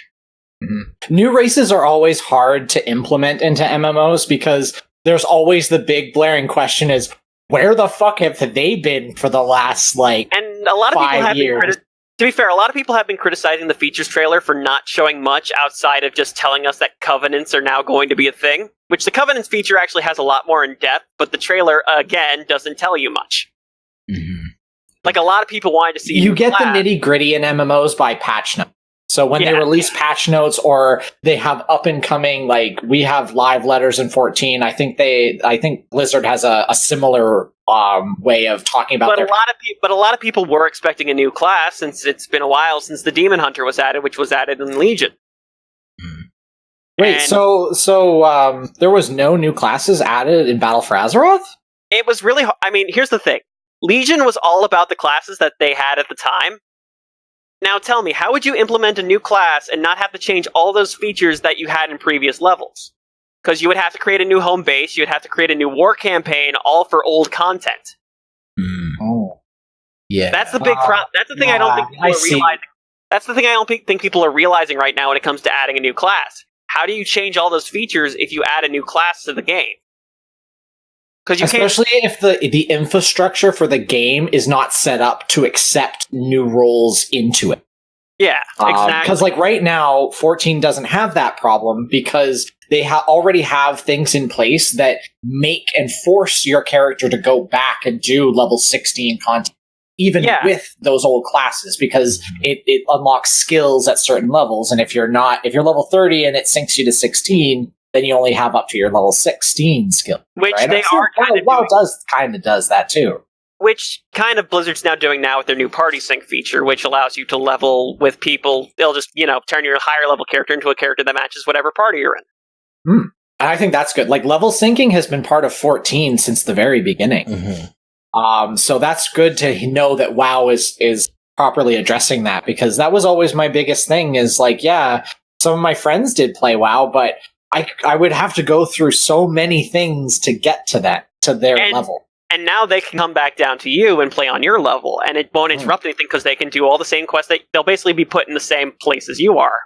New races are always hard to implement into MMOs because there's always the big blaring question is, where the fuck have they been for the last, like, and a lot of 5 people have years? To be fair, a lot of people have been criticizing the features trailer for not showing much outside of just telling us that covenants are now going to be a thing, which the covenants feature actually has a lot more in depth, but the trailer, again, doesn't tell you much. Mm-hmm. Like, a lot of people wanted to see... You get the nitty-gritty in MMOs by patch notes. So when they release patch notes or they have up-and-coming, like, we have live letters in 14, I think Blizzard has a similar way of talking about But a lot of people were expecting a new class since it's been a while since the Demon Hunter was added, which was added in Legion. Wait, so there was no new classes added in Battle for Azeroth? It was really... I mean, here's the thing. Legion was all about the classes that they had at the time. Now tell me, how would you implement a new class and not have to change all those features that you had in previous levels? Because you would have to create a new home base, you would have to create a new war campaign, all for old content. Oh. Yeah. That's the big problem. That's the thing I don't think people are realizing. That's the thing I don't think people are realizing right now when it comes to adding a new class. How do you change all those features if you add a new class to the game? Because you especially if the infrastructure for the game is not set up to accept new roles into it. Yeah, exactly. Because like right now, 14 doesn't have that problem because they already have things in place that make and force your character to go back and do level 16 content, even with those old classes, because it unlocks skills at certain levels. And if you're level 30 and it sinks you to 16, then you only have up to your level 16 skill. Which right? they are kind of doing. does that too. Which kind of Blizzard's now doing now with their new party sync feature, which allows you to level with people. They'll just, turn your higher level character into a character that matches whatever party you're in. I think that's good. Like, level syncing has been part of 14 since the very beginning. Mm-hmm. So that's good to know that WoW is properly addressing that, because that was always my biggest thing is like, yeah, some of my friends did play WoW, but I would have to go through so many things to get to their level. And now they can come back down to you and play on your level, and it won't interrupt anything because they can do all the same quests. They'll basically be put in the same place as you are.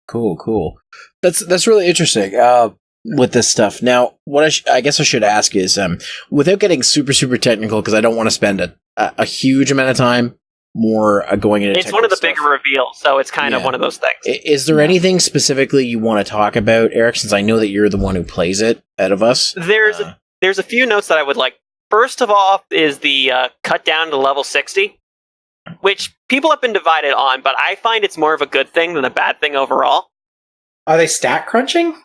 Cool. That's really interesting with this stuff. Now, what I guess I should ask is, without getting super, super technical, because I don't want to spend a huge amount of time more going into it's one of the bigger reveals, so it's kind of one of those things. Is there anything specifically you want to talk about, Eric, since I know that you're the one who plays it out of us? There's a few notes that I would like. First of all is the cut down to level 60, which people have been divided on, but I find it's more of a good thing than a bad thing overall. Are they stat crunching?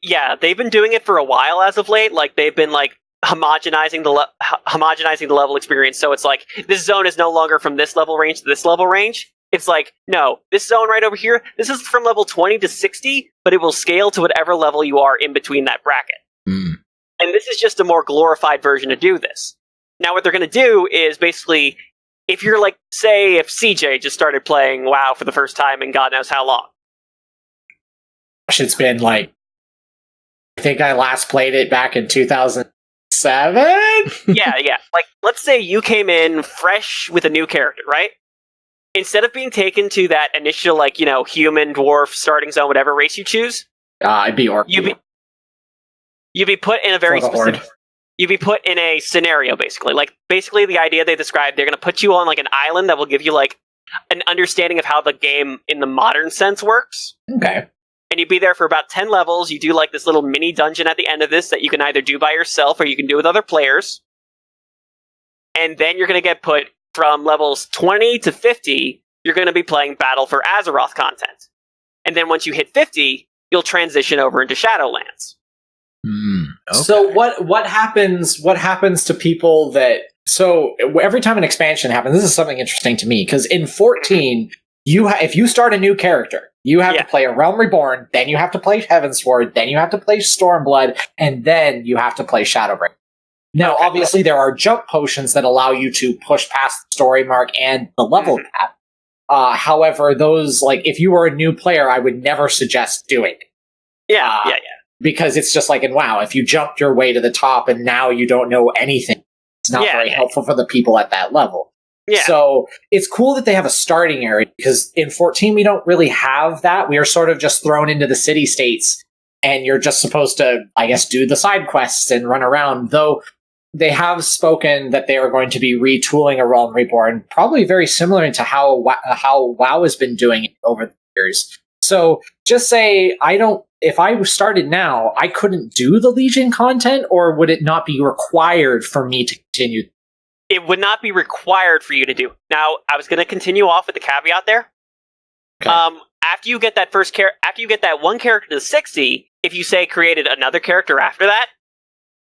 Yeah, they've been doing it for a while as of late. Like, they've been like homogenizing the level experience. So it's like, this zone is no longer from this level range to this level range. It's like, no, this zone right over here, this is from level 20 to 60, but it will scale to whatever level you are in between that bracket. And this is just a more glorified version to do this. Now, what they're going to do is basically, if you're like, say, if CJ just started playing WoW for the first time in God knows how long. It's been like, I think I last played it back in 2007? Yeah. Like, let's say you came in fresh with a new character, right? Instead of being taken to that initial, like, human, dwarf, starting zone, whatever race you choose. I'd be orc. You'd be put in a very specific... You'd be put in a scenario, basically. Like, basically the idea they described, they're going to put you on, like, an island that will give you, like, an understanding of how the game in the modern sense works. Okay. And you'd be there for about 10 levels. You do, like, this little mini dungeon at the end of this that you can either do by yourself or you can do with other players. And then you're going to get put from levels 20 to 50, you're going to be playing Battle for Azeroth content. And then once you hit 50, you'll transition over into Shadowlands. Okay. So what happens to people that... So every time an expansion happens, this is something interesting to me, because in 14, if you start a new character, you have to play a Realm Reborn, then you have to play Heavensward, then you have to play Stormblood, and then you have to play Shadowbringers. Now, obviously, there are jump potions that allow you to push past the story mark and the level cap. However, those, like, if you were a new player, I would never suggest doing it. Yeah. Because it's just like in WoW, if you jumped your way to the top and now you don't know anything, it's not very helpful for the people at that level. Yeah. So it's cool that they have a starting area, because in 14 we don't really have that. We are sort of just thrown into the city states, and you're just supposed to, I guess, do the side quests and run around. Though they have spoken that they are going to be retooling A Realm Reborn, probably very similar to how WoW has been doing it over the years. So just say if I started now, I couldn't do the Legion content, or would it not be required for me to continue? It would not be required for you to do. Now, I was going to continue off with the caveat there. Okay. After you get that after you get that one character to 60, if you say created another character after that,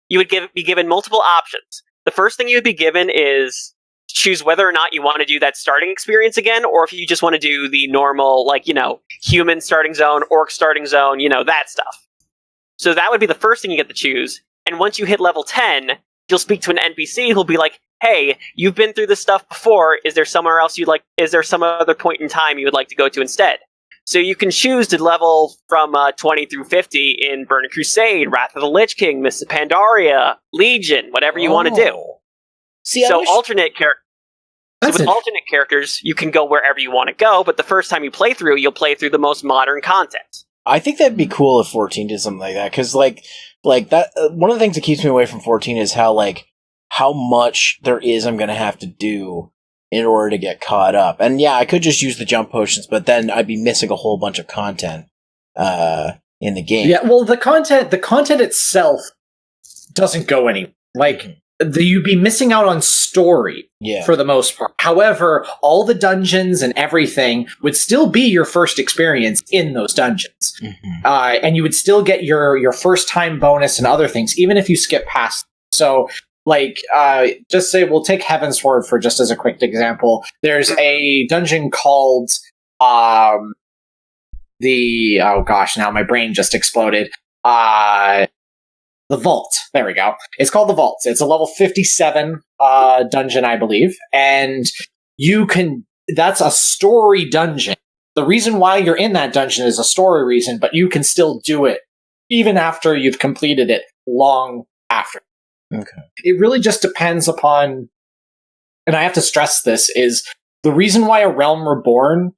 you would be given multiple options. The first thing you would be given is choose whether or not you want to do that starting experience again, or if you just want to do the normal, human starting zone, orc starting zone, that stuff. So that would be the first thing you get to choose. And once you hit level 10, you'll speak to an NPC who'll be like, hey, you've been through this stuff before. Is there somewhere else is there some other point in time you would like to go to instead? So you can choose to level from 20 through 50 in Burning Crusade, Wrath of the Lich King, Mists of Pandaria, Legion, whatever you want to do. See, alternate characters, you can go wherever you want to go, but the first time you play through, you'll play through the most modern content. I think that'd be cool if 14 did something like that, because like that. One of the things that keeps me away from 14 is how much there is I'm going to have to do in order to get caught up. And yeah, I could just use the jump potions, but then I'd be missing a whole bunch of content in the game. Yeah, well, the content itself doesn't go anywhere. You'd be missing out on story for the most part. However, all the dungeons and everything would still be your first experience in those dungeons. Mm-hmm. And you would still get your first time bonus and other things, even if you skip past. So, just say we'll take Heavensward for just as a quick example. There's a dungeon called now my brain just exploded. The Vault. There we go. It's called the Vault. It's a level 57 dungeon, I believe, and that's a story dungeon. The reason why you're in that dungeon is a story reason, but you can still do it even after you've completed it long after. Okay. It really just depends upon, and I have to stress this, is the reason why A Realm Reborn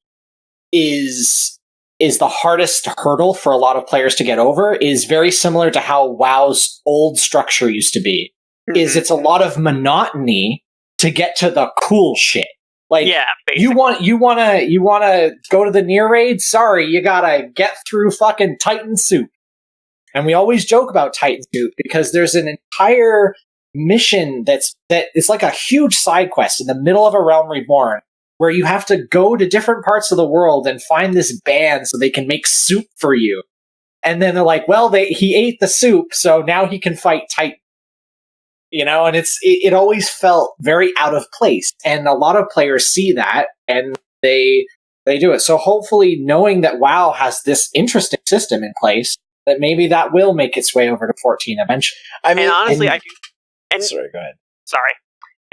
is the hardest hurdle for a lot of players to get over is very similar to how WoW's old structure used to be. Mm-hmm. Is it's a lot of monotony to get to the cool shit. Basically. you want to go to the near raid? Sorry, you gotta get through fucking Titan Soup. And we always joke about Titan Soup because there's an entire mission that is like a huge side quest in the middle of A Realm Reborn where you have to go to different parts of the world and find this band so they can make soup for you. And then they're like, well, he ate the soup, so now he can fight Titan. And it always felt very out of place. And a lot of players see that and they do it. So hopefully knowing that WoW has this interesting system in place, that maybe that will make its way over to 14 eventually. I mean, honestly, sorry, go ahead. Sorry.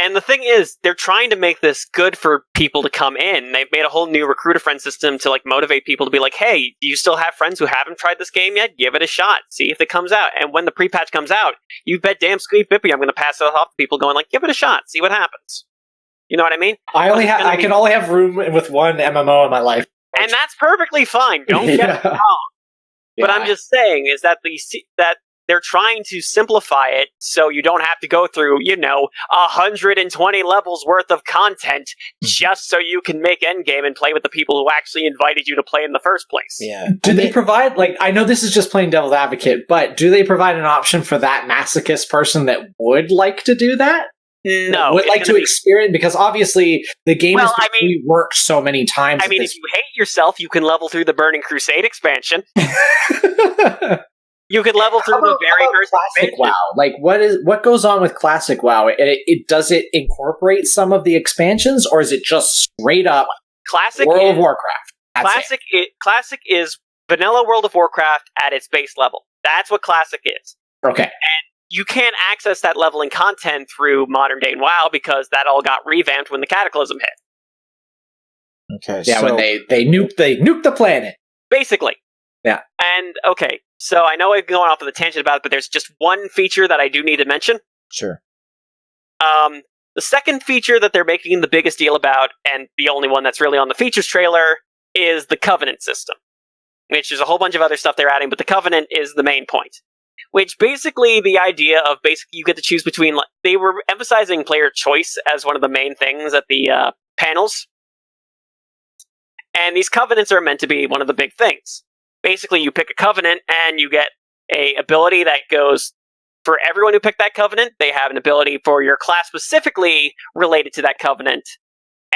And the thing is, they're trying to make this good for people to come in. They've made a whole new recruiter friend system to motivate people to be like, hey, do you still have friends who haven't tried this game yet? Give it a shot. See if it comes out. And when the pre-patch comes out, you bet damn squeak bippy I'm going to pass it off to people going give it a shot. See what happens. You know what I mean? I can only have room with one MMO in my life. And that's perfectly fine. Don't get it wrong. But I'm just saying is that that they're trying to simplify it so you don't have to go through, 120 levels worth of content just so you can make endgame and play with the people who actually invited you to play in the first place. Yeah. Do they provide, I know this is just playing devil's advocate, but do they provide an option for that masochist person that would like to do that? No. Would like to experience, because obviously the game has been reworked so many times. I mean, if you hate yourself, you can level through the Burning Crusade expansion. You could level through the very first classic WoW. What goes on with classic WoW? Does it incorporate some of the expansions, or is it just straight up World of Warcraft? Classic is vanilla World of Warcraft at its base level. That's what classic is. Okay. And you can't access that leveling content through modern day WoW because that all got revamped when the Cataclysm hit. Okay. Yeah, when they nuked the planet. Basically. Yeah. And okay, so I know I'm going off on the tangent about it, but there's just one feature that I do need to mention. Sure. The second feature that they're making the biggest deal about, and the only one that's really on the features trailer, is the Covenant system. Which is a whole bunch of other stuff they're adding, but the Covenant is the main point. which basically the idea of basically you get to choose between, they were emphasizing player choice as one of the main things at the panels. And these covenants are meant to be one of the big things. Basically, you pick a covenant and you get a ability that goes for everyone who picked that covenant. They have an ability for your class specifically related to that covenant.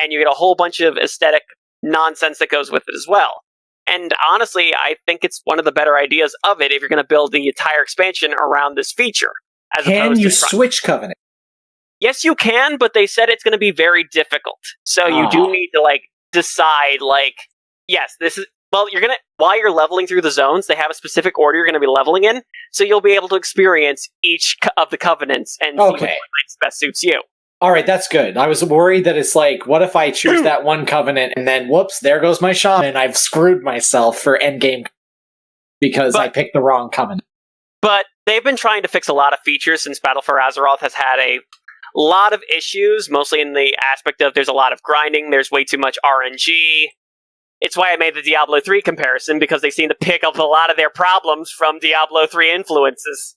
And you get a whole bunch of aesthetic nonsense that goes with it as well. And honestly, I think it's one of the better ideas of it if you're going to build the entire expansion around this feature. Can you switch covenant? Yes, you can, but they said it's going to be very difficult. So you do need to decide yes, this is, well, you're going to, while you're leveling through the zones, they have a specific order you're going to be leveling in, so you'll be able to experience each of the covenants and see which best suits you. All right, that's good. I was worried that it's what if I choose that one covenant and then, whoops, there goes my shaman. I've screwed myself for endgame because I picked the wrong covenant. But they've been trying to fix a lot of features since Battle for Azeroth has had a lot of issues, mostly in the aspect of there's a lot of grinding, there's way too much RNG. It's why I made the Diablo 3 comparison, because they seem to pick up a lot of their problems from Diablo 3 influences.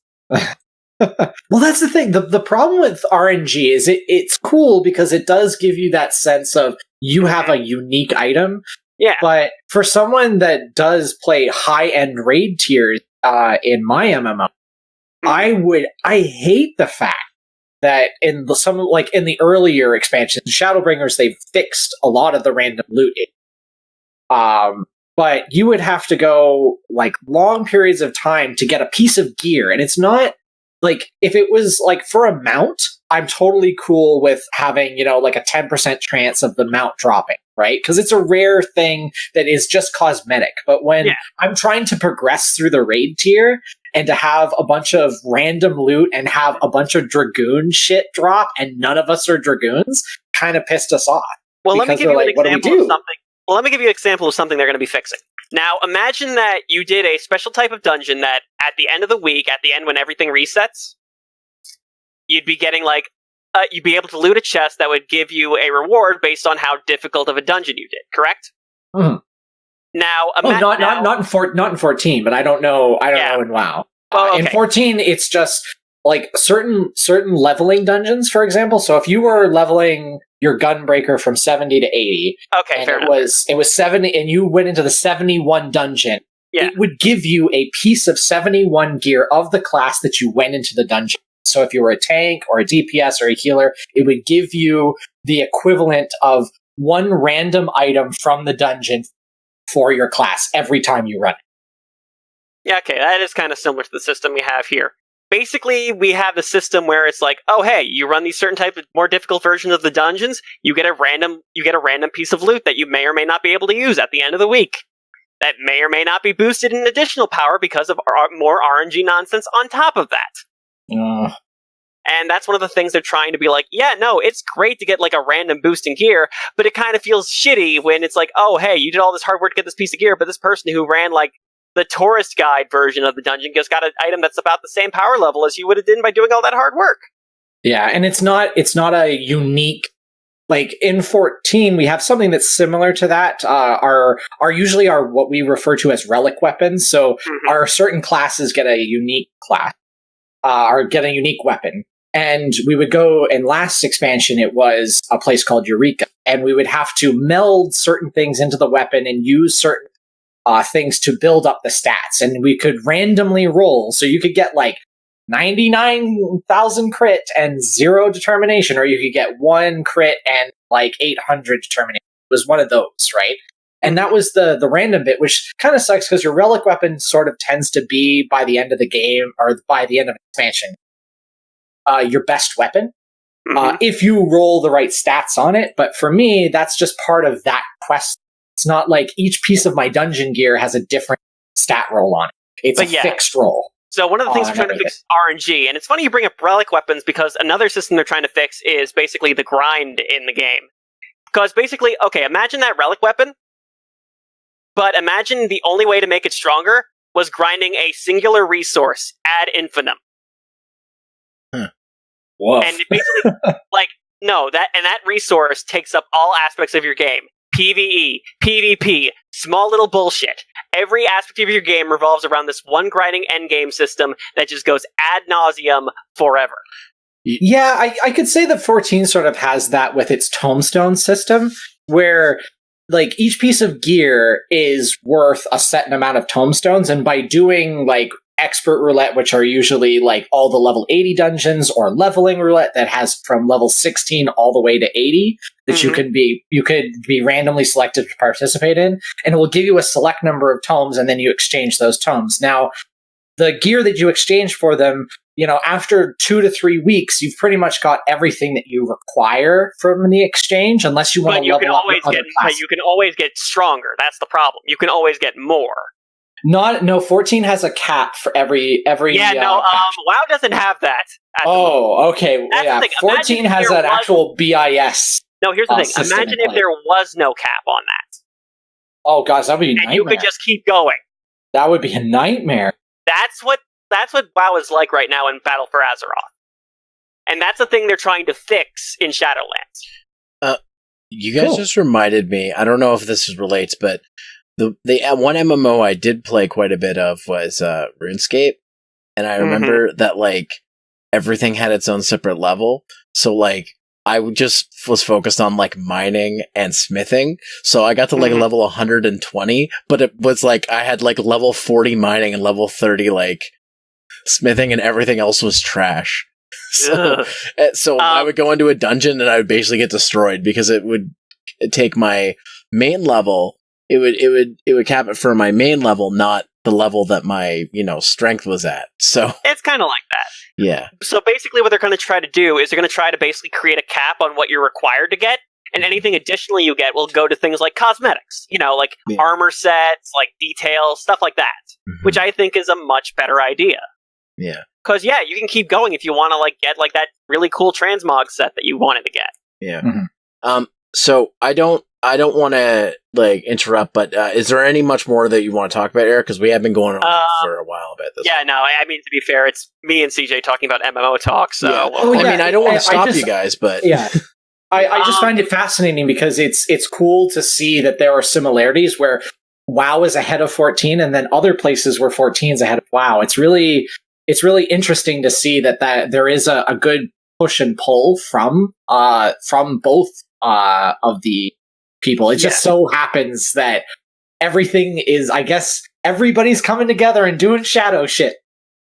Well, that's the thing. The problem with RNG is it's cool because it does give you that sense of you have a unique item. Yeah. But for someone that does play high-end raid tiers in my MMO, I hate the fact that in the earlier expansions, Shadowbringers, they've fixed a lot of the random loot. But you would have to go long periods of time to get a piece of gear, and it's not if it was for a mount, I'm totally cool with having a 10% chance of the mount dropping, right? Because it's a rare thing that is just cosmetic. But when I'm trying to progress through the raid tier and to have a bunch of random loot and have a bunch of dragoon shit drop, and none of us are dragoons, kind of pissed us off. Well, let me give you an example of something. Well, let me give you an example of something they're going to be fixing. Now, imagine that you did a special type of dungeon that at the end of the week, at the end when everything resets, you'd be getting you'd be able to loot a chest that would give you a reward based on how difficult of a dungeon you did, correct? Mm-hmm. Now, not in 14, but I don't know in WoW. Oh, okay. In 14, it's just certain leveling dungeons, for example. So if you were leveling your Gunbreaker from 70 to 80, okay, fair enough. It was 70, and you went into the 71 dungeon. Yeah. It would give you a piece of 71 gear of the class that you went into the dungeon. So if you were a tank or a DPS or a healer, it would give you the equivalent of one random item from the dungeon for your class every time you run it. Yeah, okay, that is kind of similar to the system we have here. Basically, we have a system where it's oh hey, you run these certain type of more difficult versions of the dungeons, you get a random piece of loot that you may or may not be able to use at the end of the week. That may or may not be boosted in additional power because of more RNG nonsense on top of that. And that's one of the things they're trying to be yeah, no, it's great to get a random boost in gear, but it kind of feels shitty when it's oh hey, you did all this hard work to get this piece of gear, but this person who ran the tourist guide version of the dungeon just got an item that's about the same power level as you would have done by doing all that hard work. Yeah, and it's not a unique, in 14 we have something that's similar to that. Our usually are what we refer to as relic weapons. So our certain classes get a unique class, or get a unique weapon. And we would go, in last expansion, it was a place called Eureka, and we would have to meld certain things into the weapon and use certain things to build up the stats, and we could randomly roll, so you could get 99,000 crit and 0 determination, or you could get 1 crit and 800 determination. It was one of those, right? And that was the random bit, which kind of sucks because your relic weapon sort of tends to be, by the end of the game, or by the end of expansion, your best weapon. If you roll the right stats on it. But for me, that's just part of that quest. It's not each piece of my dungeon gear has a different stat roll on it. It's a fixed roll. So one of the things they're trying to fix is RNG, and it's funny you bring up relic weapons because another system they're trying to fix is basically the grind in the game. Because basically, okay, imagine that relic weapon, but imagine the only way to make it stronger was grinding a singular resource ad infinitum. Whoa. And it basically, no, that resource takes up all aspects of your game. PvE, PvP, small little bullshit. Every aspect of your game revolves around this one grinding endgame system that just goes ad nauseum forever. Yeah, I could say that 14 sort of has that with its tombstone system, where like each piece of gear is worth a set amount of tombstones, and by doing like expert roulette, which are usually like all the level 80 dungeons, or leveling roulette that has from level 16 all the way to 80 that you could be randomly selected to participate in, and it will give you a select number of tomes, and then you exchange those tomes. Now, the gear that you exchange for them, after 2 to 3 weeks, you've pretty much got everything that you require from the exchange, unless you want to level up other classes. But you can always get stronger. That's the problem. You can always get more. 14 has a cap for every. Yeah, WoW doesn't have that. Okay. Yeah, 14 has an actual BIS. No, here's the thing. Imagine if there was no cap on that. Oh, gosh, that would be a nightmare. And you could just keep going. That would be a nightmare. That's what WoW is like right now in Battle for Azeroth. And that's the thing they're trying to fix in Shadowlands. You guys just reminded me, I don't know if this relates, but the one MMO I did play quite a bit of was RuneScape. And I remember that like everything had its own separate level. So like I just was focused on like mining and smithing. So I got to like level 120, but it was like I had like level 40 mining and level 30 like smithing, and everything else was trash. So I would go into a dungeon and I would basically get destroyed because it would take my main level. It would cap it for my main level, not the level that my, strength was at. So it's kind of like that. Yeah. So basically what they're going to try to do is they're going to try to basically create a cap on what you're required to get, and anything additionally you get will go to things like cosmetics, like armor sets, like details, stuff like that, which I think is a much better idea. Yeah. Because, you can keep going if you want to like get like that really cool transmog set that you wanted to get. Yeah. So I don't want to like interrupt, but is there any much more that you want to talk about, Eric? Because we have been going on for a while about this. Yeah, no, I mean, to be fair, it's me and CJ talking about MMO talk, so... Yeah. I mean, I don't want to stop you guys, but... Yeah. I just find it fascinating because it's cool to see that there are similarities where WoW is ahead of 14, and then other places where 14 is ahead of WoW. It's really interesting to see that there is a good push and pull from both of the people. It just so happens that everything is, I guess, everybody's coming together and doing shadow shit.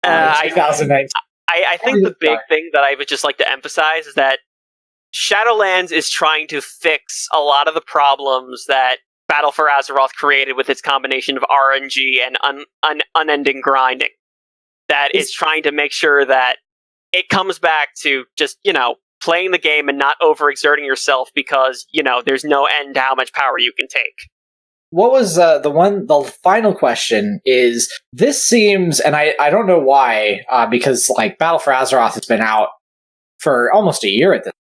2019. I think the big thing that I would just like to emphasize is that Shadowlands is trying to fix a lot of the problems that Battle for Azeroth created with its combination of RNG and unending grinding. That it's trying to make sure that it comes back to just, playing the game and not overexerting yourself because, there's no end to how much power you can take. What was the final question is, this seems, and I don't know why, because like Battle for Azeroth has been out for almost a year at this,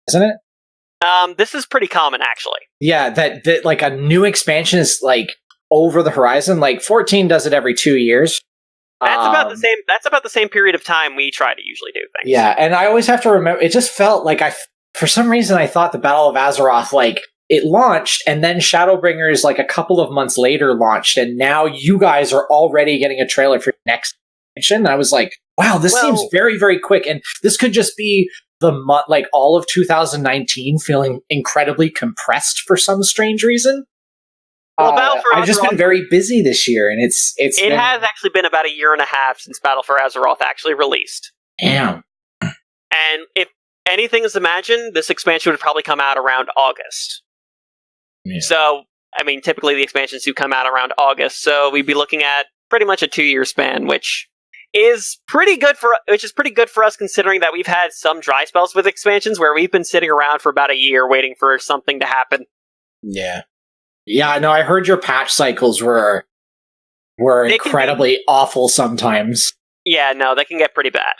isn't it? This is pretty common, actually. Yeah, that like a new expansion is like over the horizon. Like 14 does it every 2 years. That's about the same period of time we try to usually do things. Yeah, and I always have to remember, it just felt like for some reason I thought the Battle of Azeroth, like, it launched, and then Shadowbringers, like, a couple of months later launched, and now you guys are already getting a trailer for your next expansion. I was like, wow, this seems very, very quick, and this could just be like, all of 2019 feeling incredibly compressed for some strange reason. I've just been very busy this year, and it has actually been about a year and a half since Battle for Azeroth actually released. Damn. And if anything is imagined, this expansion would probably come out around August. Yeah. So, I mean, typically the expansions do come out around August, so we'd be looking at pretty much a 2-year span, which is pretty good for us considering that we've had some dry spells with expansions where we've been sitting around for about a year waiting for something to happen. Yeah. Yeah, no, I heard your patch cycles were incredibly awful sometimes. Yeah, no, they can get pretty bad.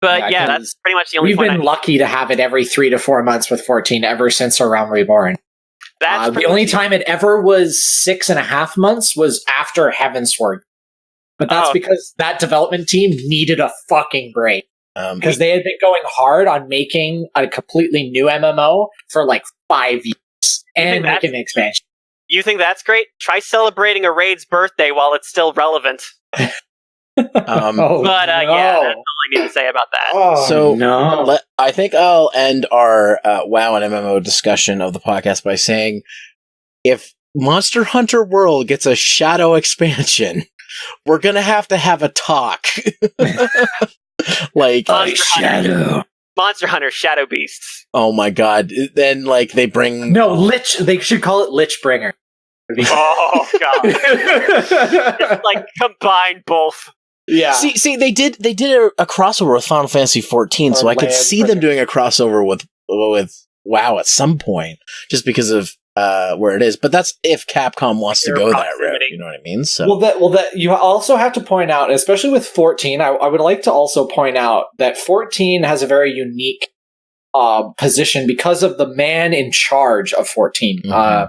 But yeah, that's pretty much the only point. We've been lucky to have it every 3 to 4 months with 14 ever since our Realm Reborn. The only time it ever was 6.5 months was after Heavensward. But that's because that development team needed a fucking break. Because they had been going hard on making a completely new MMO for like 5 years. and making an expansion. You think that's great? Try celebrating a raid's birthday while it's still relevant. Yeah, that's all I need to say about that. I think I'll end our WoW and MMO discussion of the podcast by saying, if Monster Hunter World gets a shadow expansion, we're gonna have a talk. Like Monster Hunter Shadow Beasts. Oh my god! Then they bring Lich. They should call it Lichbringer. Oh god! Just combine both. Yeah. See, they did a crossover with Final Fantasy 14, so I could see them doing a crossover with WoW at some point, just because of where it is. But that's if Capcom wants to go that route. You know what I mean? So that you also have to point out, especially with 14. I would like to also point out that 14 has a very unique position because of the man in charge of 14. Mm-hmm.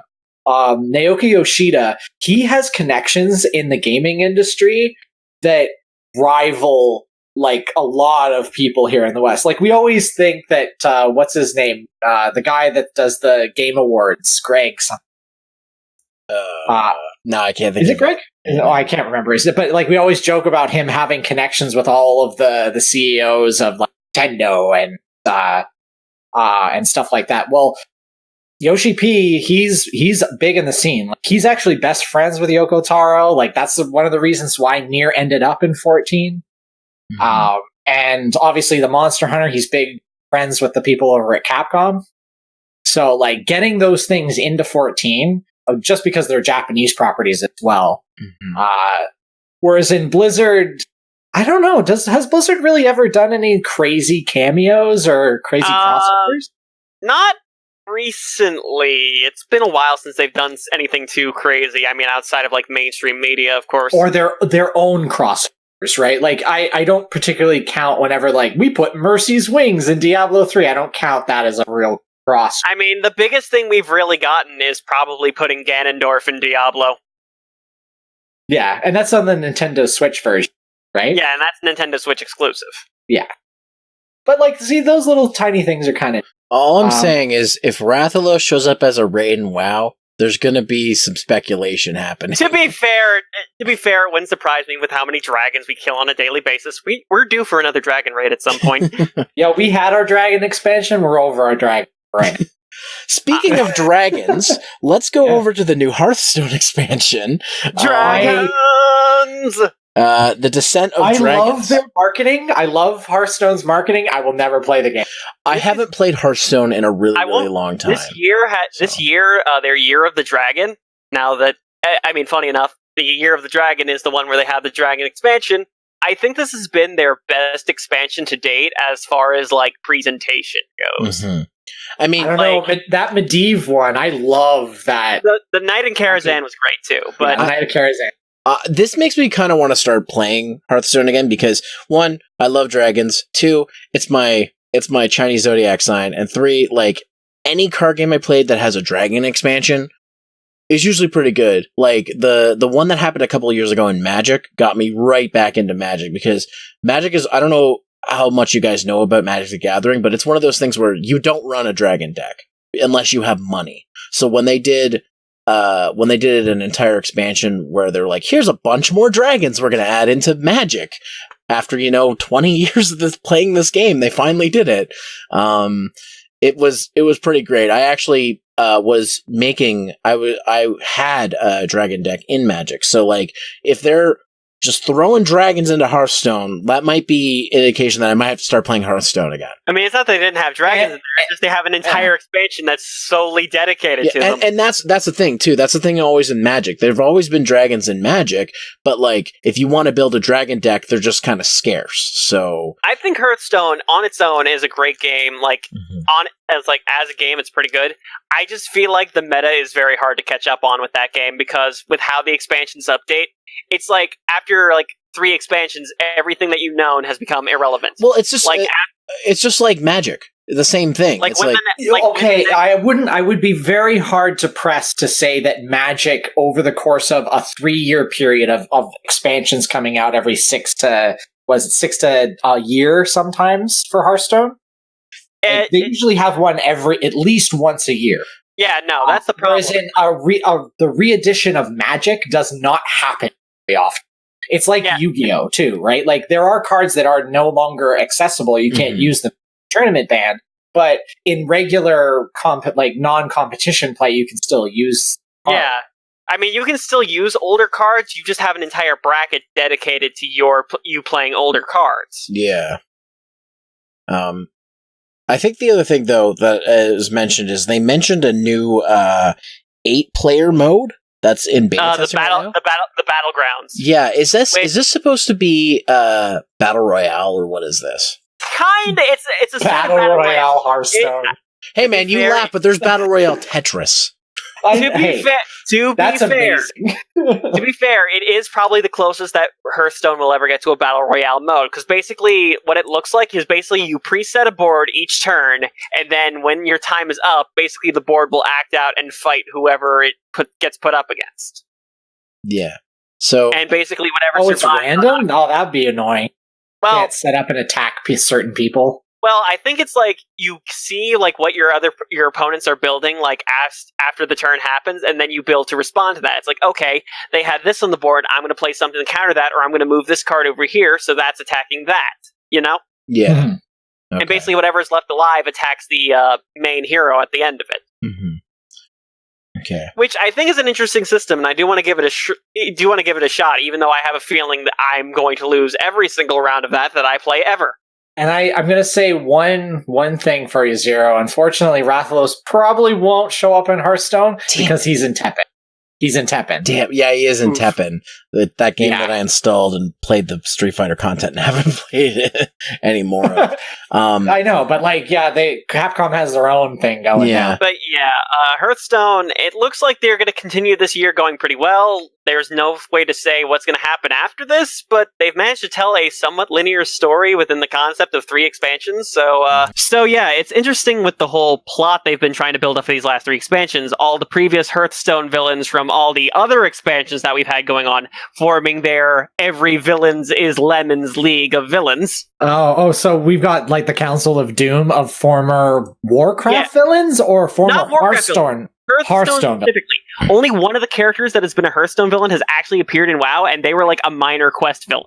Naoki Yoshida, he has connections in the gaming industry that rival a lot of people here in the West. We always think that what's his name, the guy that does the Game Awards, Greg. No, I can't think. Is it Greg? No, I can't remember. Is it? But we always joke about him having connections with all of the CEOs of Nintendo and stuff like that. Well, Yoshi P, he's big in the scene. He's actually best friends with Yoko Taro. That's one of the reasons why Nier ended up in 14. Mm-hmm. And obviously the Monster Hunter, he's big friends with the people over at Capcom. So getting those things into 14, just because they're Japanese properties as well. Mm-hmm. Whereas in Blizzard, I don't know, has Blizzard really ever done any crazy cameos or crazy crossovers? Not recently. It's been a while since they've done anything too crazy. I mean, outside of mainstream media, of course. Or their own crossovers, right? I don't particularly count whenever we put Mercy's Wings in Diablo 3. I don't count that as a real cross. I mean, the biggest thing we've really gotten is probably putting Ganondorf in Diablo. Yeah, and that's on the Nintendo Switch version, right? Yeah, and that's Nintendo Switch exclusive. Yeah. But see, those little tiny things are kind of... All I'm saying is, if Rathalos shows up as a raid in WoW, there's going to be some speculation happening. To be fair, it wouldn't surprise me with how many dragons we kill on a daily basis. We're due for another dragon raid at some point. Yeah, we had our dragon expansion. We're over our dragon raid. Speaking of dragons, let's go over to the new Hearthstone expansion. Dragons! The Descent of Dragons. I love their marketing. I love Hearthstone's marketing. I will never play the game. I haven't played Hearthstone in a really long time. This year, their Year of the Dragon. Now that, funny enough, the Year of the Dragon is the one where they have the Dragon expansion. I think this has been their best expansion to date as far as presentation goes. Mm-hmm. I don't know, that Medivh one, I love that. The Knight in Karazhan was great too, but Knight of Karazhan. This makes me kind of want to start playing Hearthstone again because 1, I love dragons. 2, it's my Chinese zodiac sign, and 3, any card game I played that has a dragon expansion is usually pretty good. The one that happened a couple of years ago in Magic got me right back into Magic because Magic is, I don't know how much you guys know about Magic the Gathering, but it's one of those things where you don't run a dragon deck unless you have money. So when they did an entire expansion where they're here's a bunch more dragons we're going to add into Magic after 20 years of playing this game, they finally did it. It was pretty great. I actually I had a dragon deck in Magic, so if they're just throwing dragons into Hearthstone, that might be an indication that I might have to start playing Hearthstone again. I mean, it's not that they didn't have dragons in there, it's just they have an entire expansion that's solely dedicated to them. And that's the thing, too. That's the thing always in Magic. There have always been dragons in Magic, but, if you want to build a dragon deck, they're just kind of scarce, so... I think Hearthstone, on its own, is a great game. As a game, it's pretty good. I just feel like the meta is very hard to catch up on with that game, because with how the expansions update, it's after 3 expansions, everything that you've known has become irrelevant. Well, it's just it's just like Magic, the same thing. I would be very hard to press to say that Magic over the course of a 3-year period of expansions coming out every 6 to a year sometimes for Hearthstone. They usually have one at least once a year. Yeah, no, that's the problem. Whereas the re-edition of Magic does not happen very often. It's like Yu-Gi-Oh! Too, right? Like, there are cards that are no longer accessible. You can't use them in tournament ban, but in regular non-competition play, you can still use cards. Yeah. I mean, you can still use older cards, you just have an entire bracket dedicated to you playing older cards. Yeah. I think the other thing, though, that is mentioned is they mentioned a new 8-player mode that's in beta testing right now. The battlegrounds. Yeah, is this supposed to be Battle Royale, or what is this? Kinda, it's a Battle Royale Hearthstone. Hey man, you laugh, but there's Battle Royale Tetris. To be fair, it is probably the closest that Hearthstone will ever get to a Battle Royale mode, because basically what it looks like is basically you preset a board each turn, and then when your time is up, basically the board will act out and fight whoever it gets put up against. Yeah. So and basically whatever it's random? Oh, that'd be annoying. Well, can't set up and attack certain people. Well, I think it's like you see like what your opponents are building like after the turn happens, and then you build to respond to that. It's like, okay, they had this on the board, I'm going to play something to counter that, or I'm going to move this card over here, so that's attacking that, you know? Yeah. Mm-hmm. Okay. And basically whatever's left alive attacks the main hero at the end of it. Mm-hmm. Okay. Which I think is an interesting system, and I do want to give it a shot, even though I have a feeling that I'm going to lose every single round of that I play ever. And I'm going to say one thing for you, Zero. Unfortunately, Rathalos probably won't show up in Hearthstone because he's in Teppen. He's in Teppen. Damn, yeah, he is in Teppen. That game that I installed and played the Street Fighter content and haven't played it anymore. I know, but Capcom has their own thing going on. But Hearthstone, it looks like they're going to continue this year going pretty well. There's no way to say what's going to happen after this, but they've managed to tell a somewhat linear story within the concept of 3 expansions. So yeah, it's interesting with the whole plot they've been trying to build up for these last 3 expansions. All the previous Hearthstone villains from all the other expansions that we've had going on, forming their Every Villains is Lemons League of Villains. Oh, so we've got like the Council of Doom of former Warcraft villains or former Hearthstone? Hearthstone specifically. Only one of the characters that has been a Hearthstone villain has actually appeared in WoW, and they were like a minor quest villain.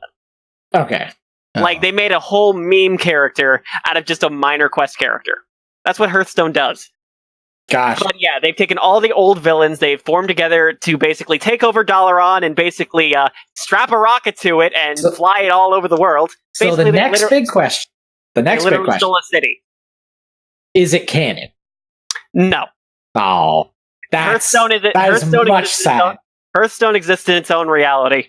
Okay. Like, they made a whole meme character out of just a minor quest character. That's what Hearthstone does. Gosh. But yeah, they've taken all the old villains, they've formed together to basically take over Dalaran and basically strap a rocket to it and fly it all over the world. So basically, the next big question. Stole a city. Is it canon? No. Oh. Hearthstone exists in its own reality.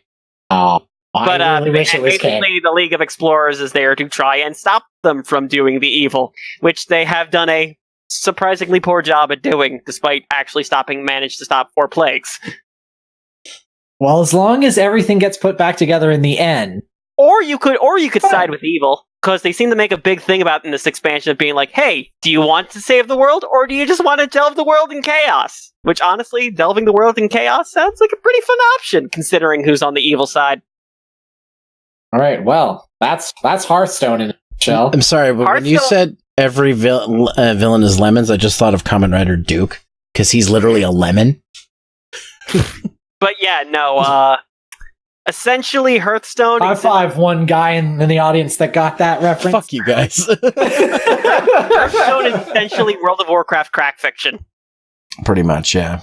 Oh. But really wish it was basically, the League of Explorers is there to try and stop them from doing the evil, which they have done a surprisingly poor job at doing, despite actually managed to stop 4 plagues. Well, as long as everything gets put back together in the end. Or you could side with evil, because they seem to make a big thing about in this expansion of being like, hey, do you want to save the world, or do you just want to delve the world in chaos? Which, honestly, delving the world in chaos sounds like a pretty fun option, considering who's on the evil side. All right, well, that's Hearthstone in a nutshell. I'm sorry, but when you said every villain is lemons, I just thought of Kamen Rider Duke, because he's literally a lemon. But yeah, no, essentially Hearthstone... High five one guy in the audience that got that reference. Fuck you guys. Hearthstone is essentially World of Warcraft crack fiction. Pretty much, yeah.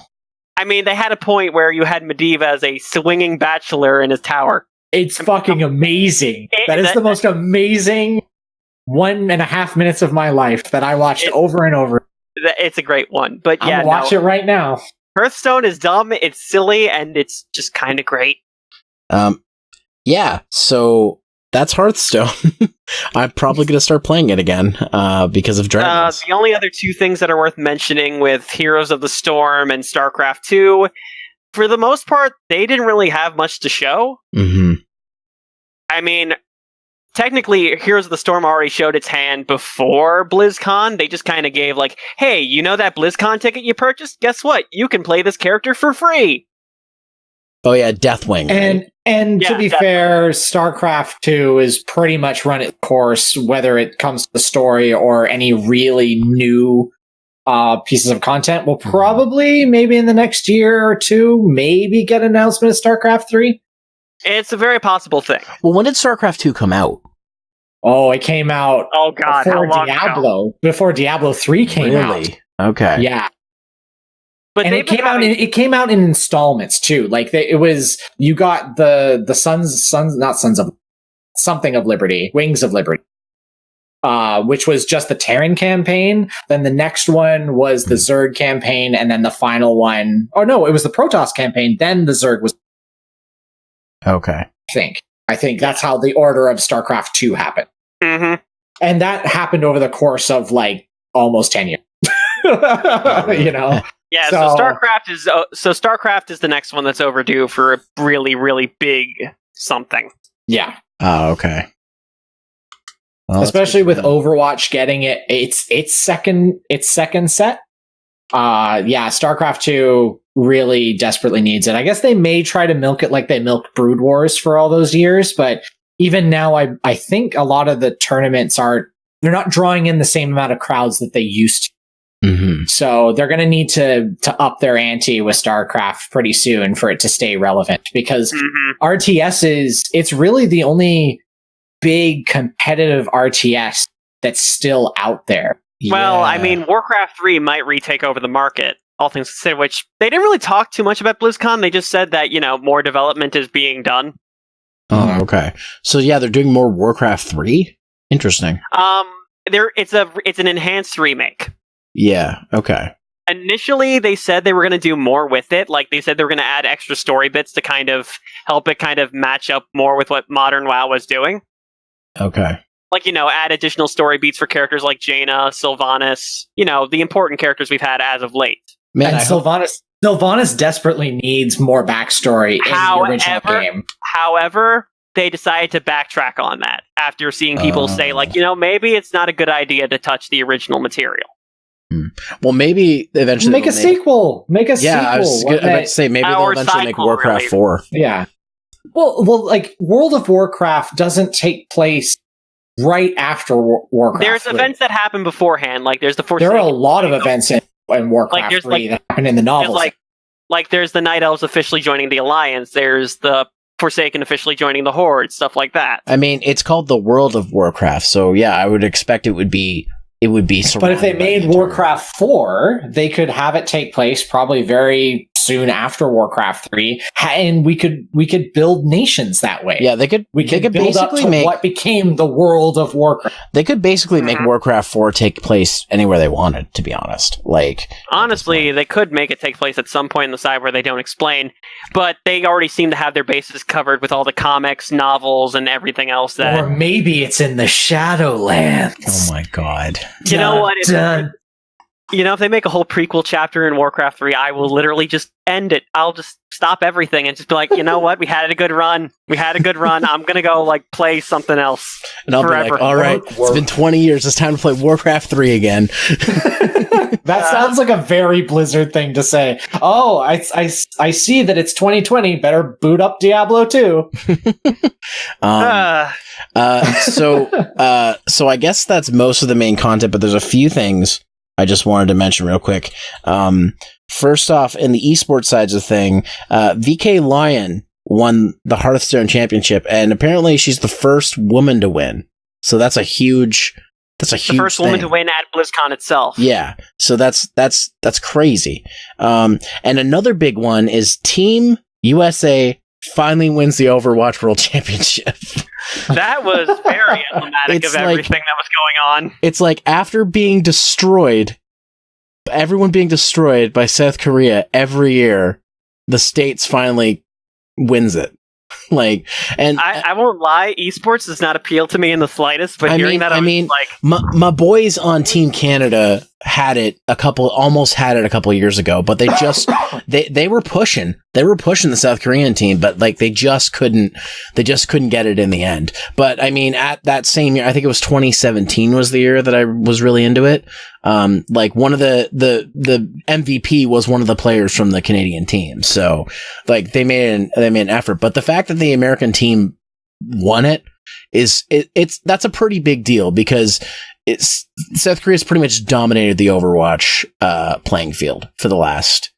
I mean, they had a point where you had Medivh as a swinging bachelor in his tower. It's fucking amazing. That is the most amazing 1.5 minutes of my life that I watched over and over. It's a great one, but yeah, watch it right now. Hearthstone is dumb, it's silly, and it's just kind of great. Yeah, so that's Hearthstone. I'm probably going to start playing it again because of Dragons. The only other 2 things that are worth mentioning with Heroes of the Storm and StarCraft 2, for the most part, they didn't really have much to show. Mm-hmm. I mean, technically, Heroes of the Storm already showed its hand before BlizzCon. They just kind of gave like, hey, you know that BlizzCon ticket you purchased? Guess what? You can play this character for free. Oh yeah, Deathwing. And to be fair, StarCraft 2 is pretty much run its course, whether it comes to the story or any really new pieces of content. We'll probably, maybe in the next year or two, maybe get an announcement of StarCraft 3. It's a very possible thing. Well, when did StarCraft 2 come out? Oh, it came out before Diablo 3 came out. Really? Okay. Yeah. But and it came out in installments too. Like it was, you got the something of Liberty, Wings of Liberty, which was just the Terran campaign. Then the next one was the Zerg campaign, and then the final one, oh no, it was the Protoss campaign. Then the Zerg was. Okay. I think that's how the order of StarCraft 2 happened. Mm-hmm. And that happened over the course of like almost 10 years. You know. Yeah, so StarCraft is the next one that's overdue for a really, really big something. Yeah. Oh, okay. Well, especially with Overwatch getting its second set. Yeah, StarCraft 2 really desperately needs it. I guess they may try to milk it like they milked Brood Wars for all those years, but even now I think a lot of the tournaments they're not drawing in the same amount of crowds that they used to. Mm-hmm. So they're going to need to up their ante with StarCraft pretty soon for it to stay relevant, because RTS it's really the only big competitive RTS that's still out there. Well, I mean, Warcraft 3 might retake over the market, all things considered, which they didn't really talk too much about BlizzCon. They just said that, more development is being done. Oh, okay. So yeah, they're doing more Warcraft 3? Interesting. It's an enhanced remake. Yeah, okay. Initially, they said they were going to do more with it. Like, they said they were going to add extra story bits to kind of help it kind of match up more with what modern WoW was doing. Okay. Like, add additional story beats for characters like Jaina, Sylvanas, the important characters we've had as of late. Man, and Sylvanas desperately needs more backstory in the original game. However, they decided to backtrack on that after seeing people say, like, maybe it's not a good idea to touch the original material. Well, maybe eventually make a sequel. Yeah, I was about to say maybe they'll eventually make Warcraft 4. Yeah. Well, like World of Warcraft doesn't take place right after Warcraft. There's 3. events that happen beforehand. Like there's the Forsaken. There are a lot of events in Warcraft 3 that happen in the novels. Like there's the Night Elves officially joining the Alliance. There's the Forsaken officially joining the Horde. Stuff like that. I mean, it's called the World of Warcraft, so yeah, I would expect it would be. But if they made Warcraft 4, they could have it take place probably very soon after Warcraft 3, and we could build nations that way. Yeah, they could build basically up to make what became the World of Warcraft. They could basically make Warcraft 4 take place anywhere they wanted, to be honest. Like, honestly, they could make it take place at some point in the side where they don't explain, but they already seem to have their bases covered with all the comics, novels, and everything else that. Or maybe it's in the Shadowlands. Oh my god! You know what? If they make a whole prequel chapter in Warcraft 3, I will literally just end it. I'll just stop everything and just be like, you know what? We had a good run. I'm going to go, play something else and I'll forever. Be like, all right, it's been 20 years. It's time to play Warcraft 3 again. That sounds like a very Blizzard thing to say. Oh, I see that it's 2020. Better boot up Diablo 2. So I guess that's most of the main content, but there's a few things I just wanted to mention real quick. First off, in the esports sides of thing, VK Lion won the Hearthstone Championship, and apparently she's the first woman to win. So that's a huge the first woman to win at BlizzCon itself. Yeah. So that's crazy. And another big one is Team USA finally wins the Overwatch World Championship. That was very emblematic of everything that was going on. It's like after everyone being destroyed by South Korea every year, the States finally wins it. I won't lie, esports does not appeal to me in the slightest, but my boys on Team Canada almost had it a couple years ago, but they just they were pushing the South Korean team, but they just couldn't get it in the end. But I mean, at that same year, I think it was 2017 was the year that I was really into it. One of the MVP was one of the players from the Canadian team. So they made an effort, but the fact that the American team won it that's a pretty big deal because South Korea's pretty much dominated the Overwatch playing field for the last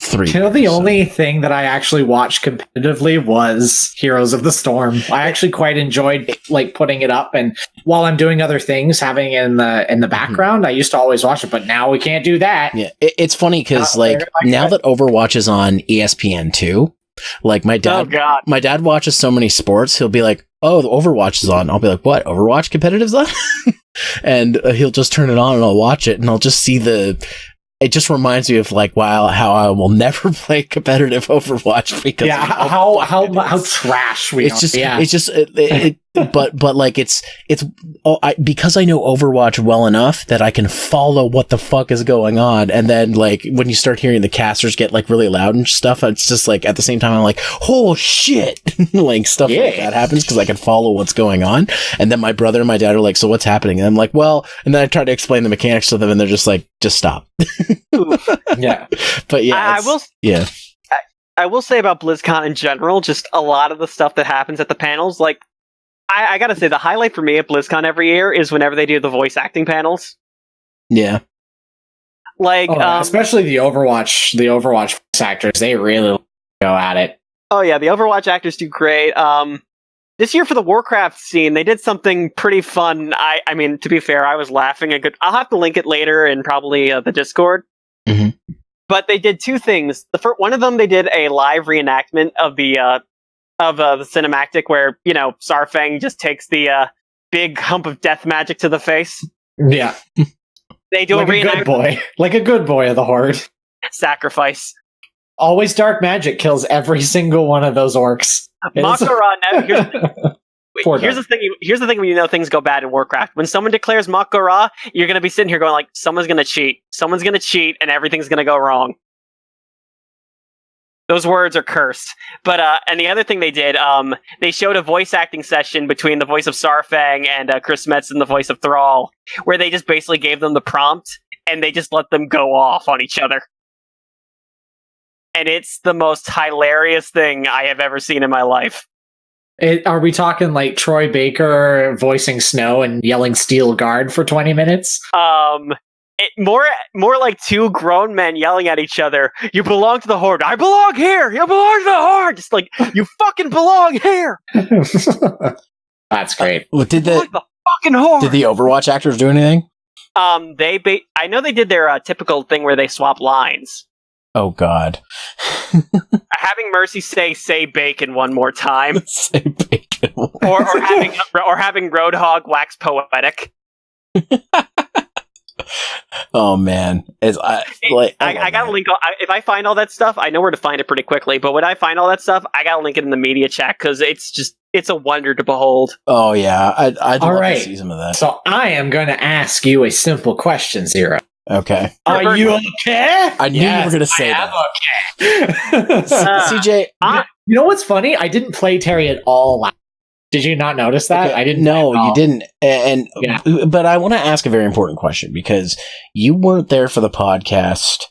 3 years. The only thing that I actually watched competitively was Heroes of the Storm. I actually quite enjoyed like putting it up, and while I'm doing other things, having it in the background. I used to always watch it, but now we can't do that. Yeah, it's funny because now that Overwatch is on ESPN2, like my dad watches so many sports. He'll be like, "Oh, the Overwatch is on." I'll be like, "What? Overwatch competitive's on?" And he'll just turn it on, and I'll watch it, and I'll just see it just reminds me of like, wow, how I will never play competitive Overwatch because how trash we are. But like because I know Overwatch well enough that I can follow what the fuck is going on, and then like when you start hearing the casters get like really loud and stuff, it's just like at the same time I'm like, oh shit, like stuff like that happens because I can follow what's going on, and then my brother and my dad are like, so what's happening? And I'm like, well, and then I try to explain the mechanics to them, and they're just like, just stop. Yeah, but yeah, I will say about BlizzCon in general, just a lot of the stuff that happens at the panels, like. I gotta say, the highlight for me at BlizzCon every year is whenever they do the voice acting panels. Yeah. Like, especially the Overwatch voice actors, they really go at it. Oh yeah, the Overwatch actors do great. This year for the Warcraft scene, they did something pretty fun. I mean, to be fair, I was laughing a good. I'll have to link it later in probably the Discord. Mm-hmm. But they did 2 things. One of them, they did a live reenactment of the cinematic where, you know, Sarfang just takes the big hump of death magic to the face. Yeah. They do like a good boy. Like a good boy of the Horde. Sacrifice. Always dark magic kills every single one of those orcs. Mak'gora, here's the thing when you know things go bad in Warcraft. When someone declares Mak'gora, you're going to be sitting here going like, someone's going to cheat, and everything's going to go wrong. Those words are cursed. But, and the other thing they did, they showed a voice acting session between the voice of Sarfang and Chris Metz and the voice of Thrall, where they just basically gave them the prompt, and they just let them go off on each other. And it's the most hilarious thing I have ever seen in my life. Are we talking like Troy Baker voicing Snow and yelling Steel Guard for 20 minutes? More like 2 grown men yelling at each other. You belong to the Horde. I belong here. You belong to the Horde. Just like, you fucking belong here. That's great. Did the fucking Horde? Did the Overwatch actors do anything? I know they did their typical thing where they swap lines. Oh God. Having Mercy say bacon one more time. Say bacon. or having Roadhog wax poetic. Oh man, I gotta link. If I find all that stuff, I know where to find it pretty quickly. But when I find all that stuff, I gotta link it in the media chat because it's a wonder to behold. Oh yeah, I'd love to see some of that. So I am going to ask you a simple question, Zero. Okay. Are you okay? I knew you were going to say that. Okay. CJ, you know what's funny? I didn't play Terry at all. Did you not notice that? Okay. I didn't. No, you didn't. But I want to ask a very important question because you weren't there for the podcast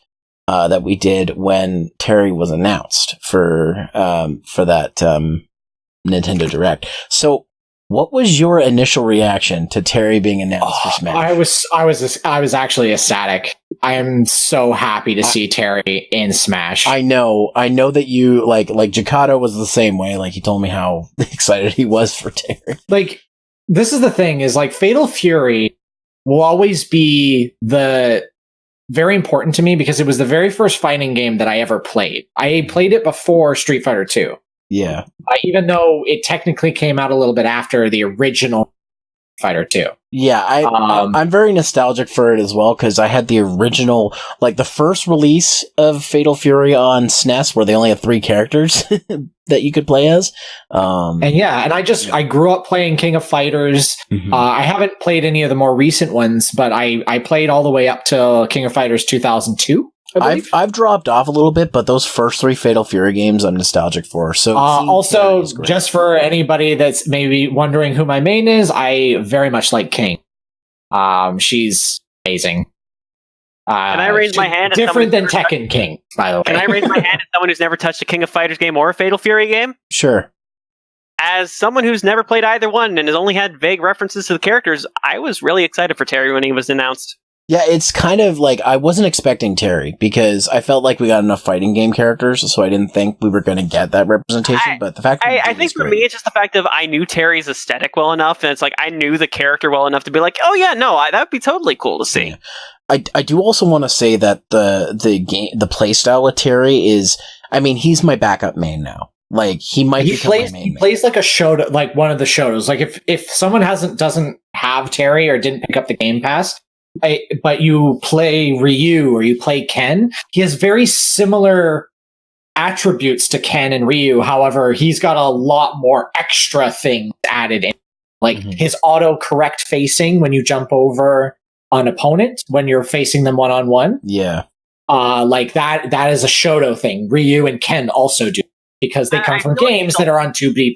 that we did when Terry was announced for that Nintendo Direct. So, what was your initial reaction to Terry being announced for Smash? I was actually ecstatic. I am so happy to see Terry in Smash. I know that you like Jacato was the same way. Like he told me how excited he was for Terry. Like this is the thing is like Fatal Fury will always be very important to me because it was the very first fighting game that I ever played. I played it before Street Fighter 2. Yeah. Even though it technically came out a little bit after the original Fighter 2. Yeah, I'm very nostalgic for it as well because I had the original, like the first release of Fatal Fury on SNES where they only had 3 characters that you could play as. I grew up playing King of Fighters. Mm-hmm. I haven't played any of the more recent ones, but I played all the way up to King of Fighters 2002. I've dropped off a little bit, but those first 3 Fatal Fury games I'm nostalgic for. So also, just for anybody that's maybe wondering who my main is, I very much like King. She's amazing. Can I raise my hand? Different than Tekken King, by the way. Can I raise my hand as someone who's never touched a King of Fighters game or a Fatal Fury game? Sure. as someone who's never played either one and has only had vague references to the characters, I was really excited for Terry when he was announced. Yeah, it's kind of like I wasn't expecting Terry because I felt like we got enough fighting game characters, so I didn't think we were going to get that representation. But the fact I think for me, it's just the fact of I knew Terry's aesthetic well enough, and it's like I knew the character well enough to be like, oh yeah, no, that would be totally cool to see. Yeah. I do also want to say that the play style of Terry is, I mean, he's my backup main now. Like he might become my main. He plays like a Shoto, like one of the Shotos. Like if someone doesn't have Terry or didn't pick up the Game Pass. But you play Ryu or you play Ken, he has very similar attributes to Ken and Ryu. However, he's got a lot more extra things added in. Like his auto correct facing when you jump over an opponent when you're facing them one-on-one. Yeah. Like that is a Shoto thing. Ryu and Ken also do because they come from games that are on 2D.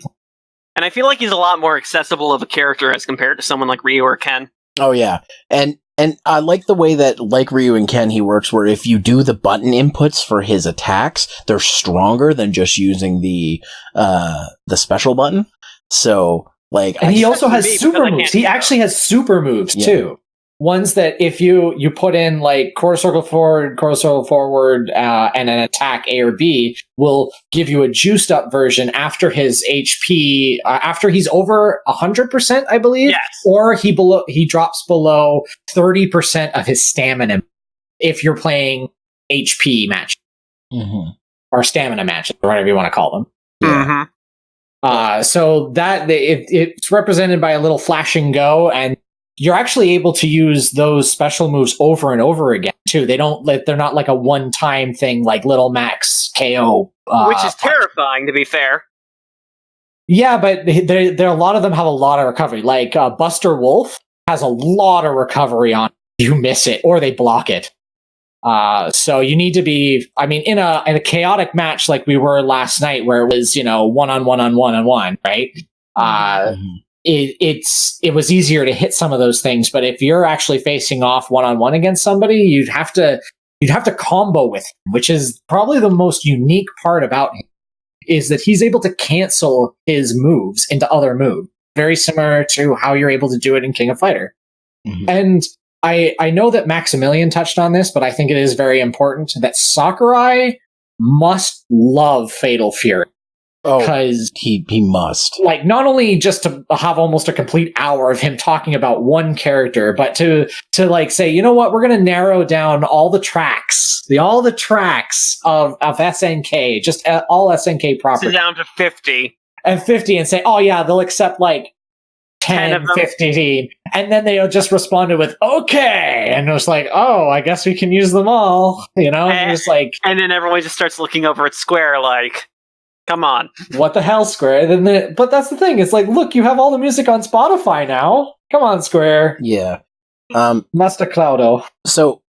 And I feel like he's a lot more accessible of a character as compared to someone like Ryu or Ken. Oh yeah. And I like the way that, like Ryu and Ken, he works where if you do the button inputs for his attacks, they're stronger than just using the special button. So, like... And he also has super moves. He actually has super moves, too. Ones that if you put in, like, quarter circle forward, and an attack A or B, will give you a juiced up version after his HP, after he's over 100%, I believe. Yes. Or he drops below 30% of his stamina if you're playing HP match. Or stamina matches, or whatever you want to call them. So that it's represented by a little flash and go, and you're actually able to use those special moves over and over again too. They're not like a one-time thing like Little Max KO, which is terrifying to be fair. Yeah, but there a lot of them have a lot of recovery. Like Buster Wolf has a lot of recovery on it. You miss it or they block it. So you need to be. I mean, in a chaotic match like we were last night, where it was one-on-one, right? It was easier to hit some of those things, but if you're actually facing off one-on-one against somebody, you'd have to combo with him, which is probably the most unique part about him, is that he's able to cancel his moves into other moves, very similar to how you're able to do it in King of Fighter. And I know that Maximilian touched on this, but I think it is very important that Sakurai must love Fatal Fury. Because he must. Like, not only just to have almost a complete hour of him talking about one character, but to like say, you know what, we're going to narrow down all the tracks of SNK, just all SNK properties. Down to 50. And 50 and say, oh yeah, they'll accept like 10 15. And then they'll just responded with, okay. And it was like, oh, I guess we can use them all. And then everyone just starts looking over at Square like, come on. What the hell, Square? But that's the thing. It's like, look, you have all the music on Spotify now. Come on, Square. Yeah. Master Cloudo. So,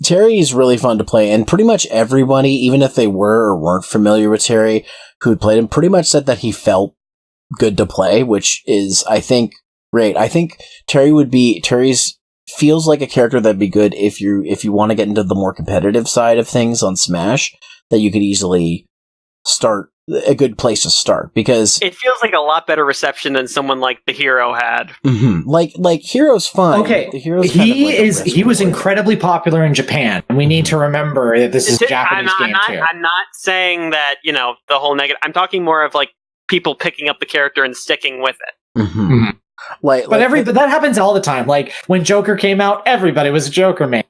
Terry is really fun to play, and pretty much everybody, even if they were or weren't familiar with Terry, who had played him, pretty much said that he felt good to play, which is, I think, great. I think Terry's feels like a character that'd be good if you want to get into the more competitive side of things on Smash, that you could easily start a good place to start, because it feels like a lot better reception than someone like the Hero had. Like Hero's fine. Okay, the Hero's he was incredibly popular in Japan, and we need to remember that this is a Japanese game too. I'm not saying that the whole negative. I'm talking more of like people picking up the character and sticking with it. But that happens all the time. Like when Joker came out, everybody was a Joker man.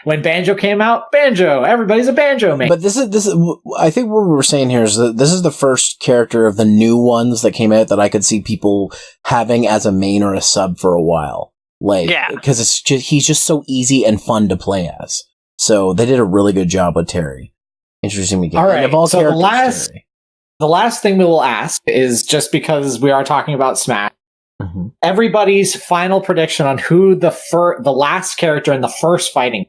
When Banjo came out, Banjo. Everybody's a Banjo man. But this is. I think what we were saying here is that this is the first character of the new ones that came out that I could see people having as a main or a sub for a while. Because he's just so easy and fun to play as. So they did a really good job with Terry. Introducing me. All right. So the last thing we will ask is, just because we are talking about Smash, everybody's final prediction on who the last character in the first fighting.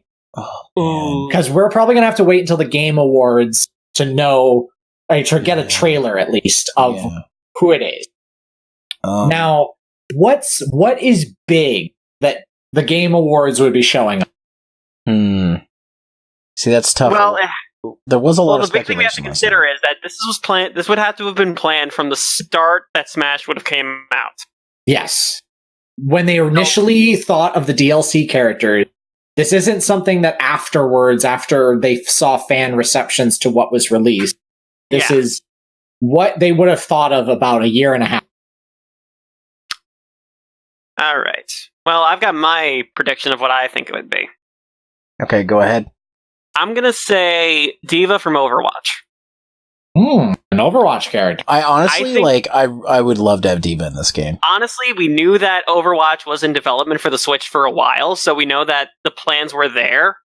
Because we're probably going to have to wait until the Game Awards to know, to get a trailer at least of who it is. Now, what is big that the Game Awards would be showing up? See, that's tough. Well, there was a lot Well, of the big thing we have to speculation. consider is that this was planned. This would have to have been planned from the start that Smash would have came out. Yes. When they initially thought of the DLC character, this isn't something that afterwards, after they saw fan receptions to what was released, this is what they would have thought of about a year and a half. All right. Well, I've got my prediction of what I think it would be. Okay, go ahead. I'm gonna say Diva from Overwatch. An Overwatch character. I honestly I would love to have Diva in this game. Honestly, we knew that Overwatch was in development for the Switch for a while, so we know that the plans were there.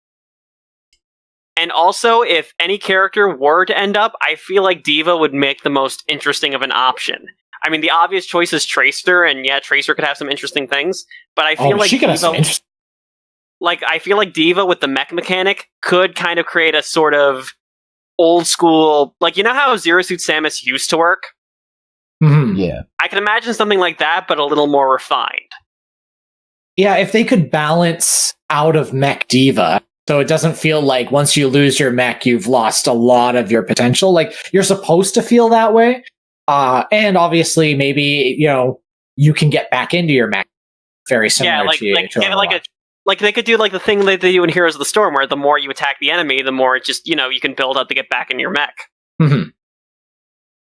And also, if any character were to end up, I feel like Diva would make the most interesting of an option. I mean, the obvious choice is Tracer, and yeah, Tracer could have some interesting things, but I feel like she could have some Diva, I feel like Diva with the mech mechanic could kind of create a sort of old school, like, you know how Zero Suit Samus used to work? Mm-hmm. Yeah. I can imagine something like that, but a little more refined. Yeah, if they could balance out of mech Diva, so it doesn't feel like once you lose your mech, you've lost a lot of your potential. Like, you're supposed to feel that way. And obviously, maybe, you can get back into your mech very similar like they could do like the thing that they do in Heroes of the Storm, where the more you attack the enemy, the more it just, you can build up to get back in your mech. Mm-hmm.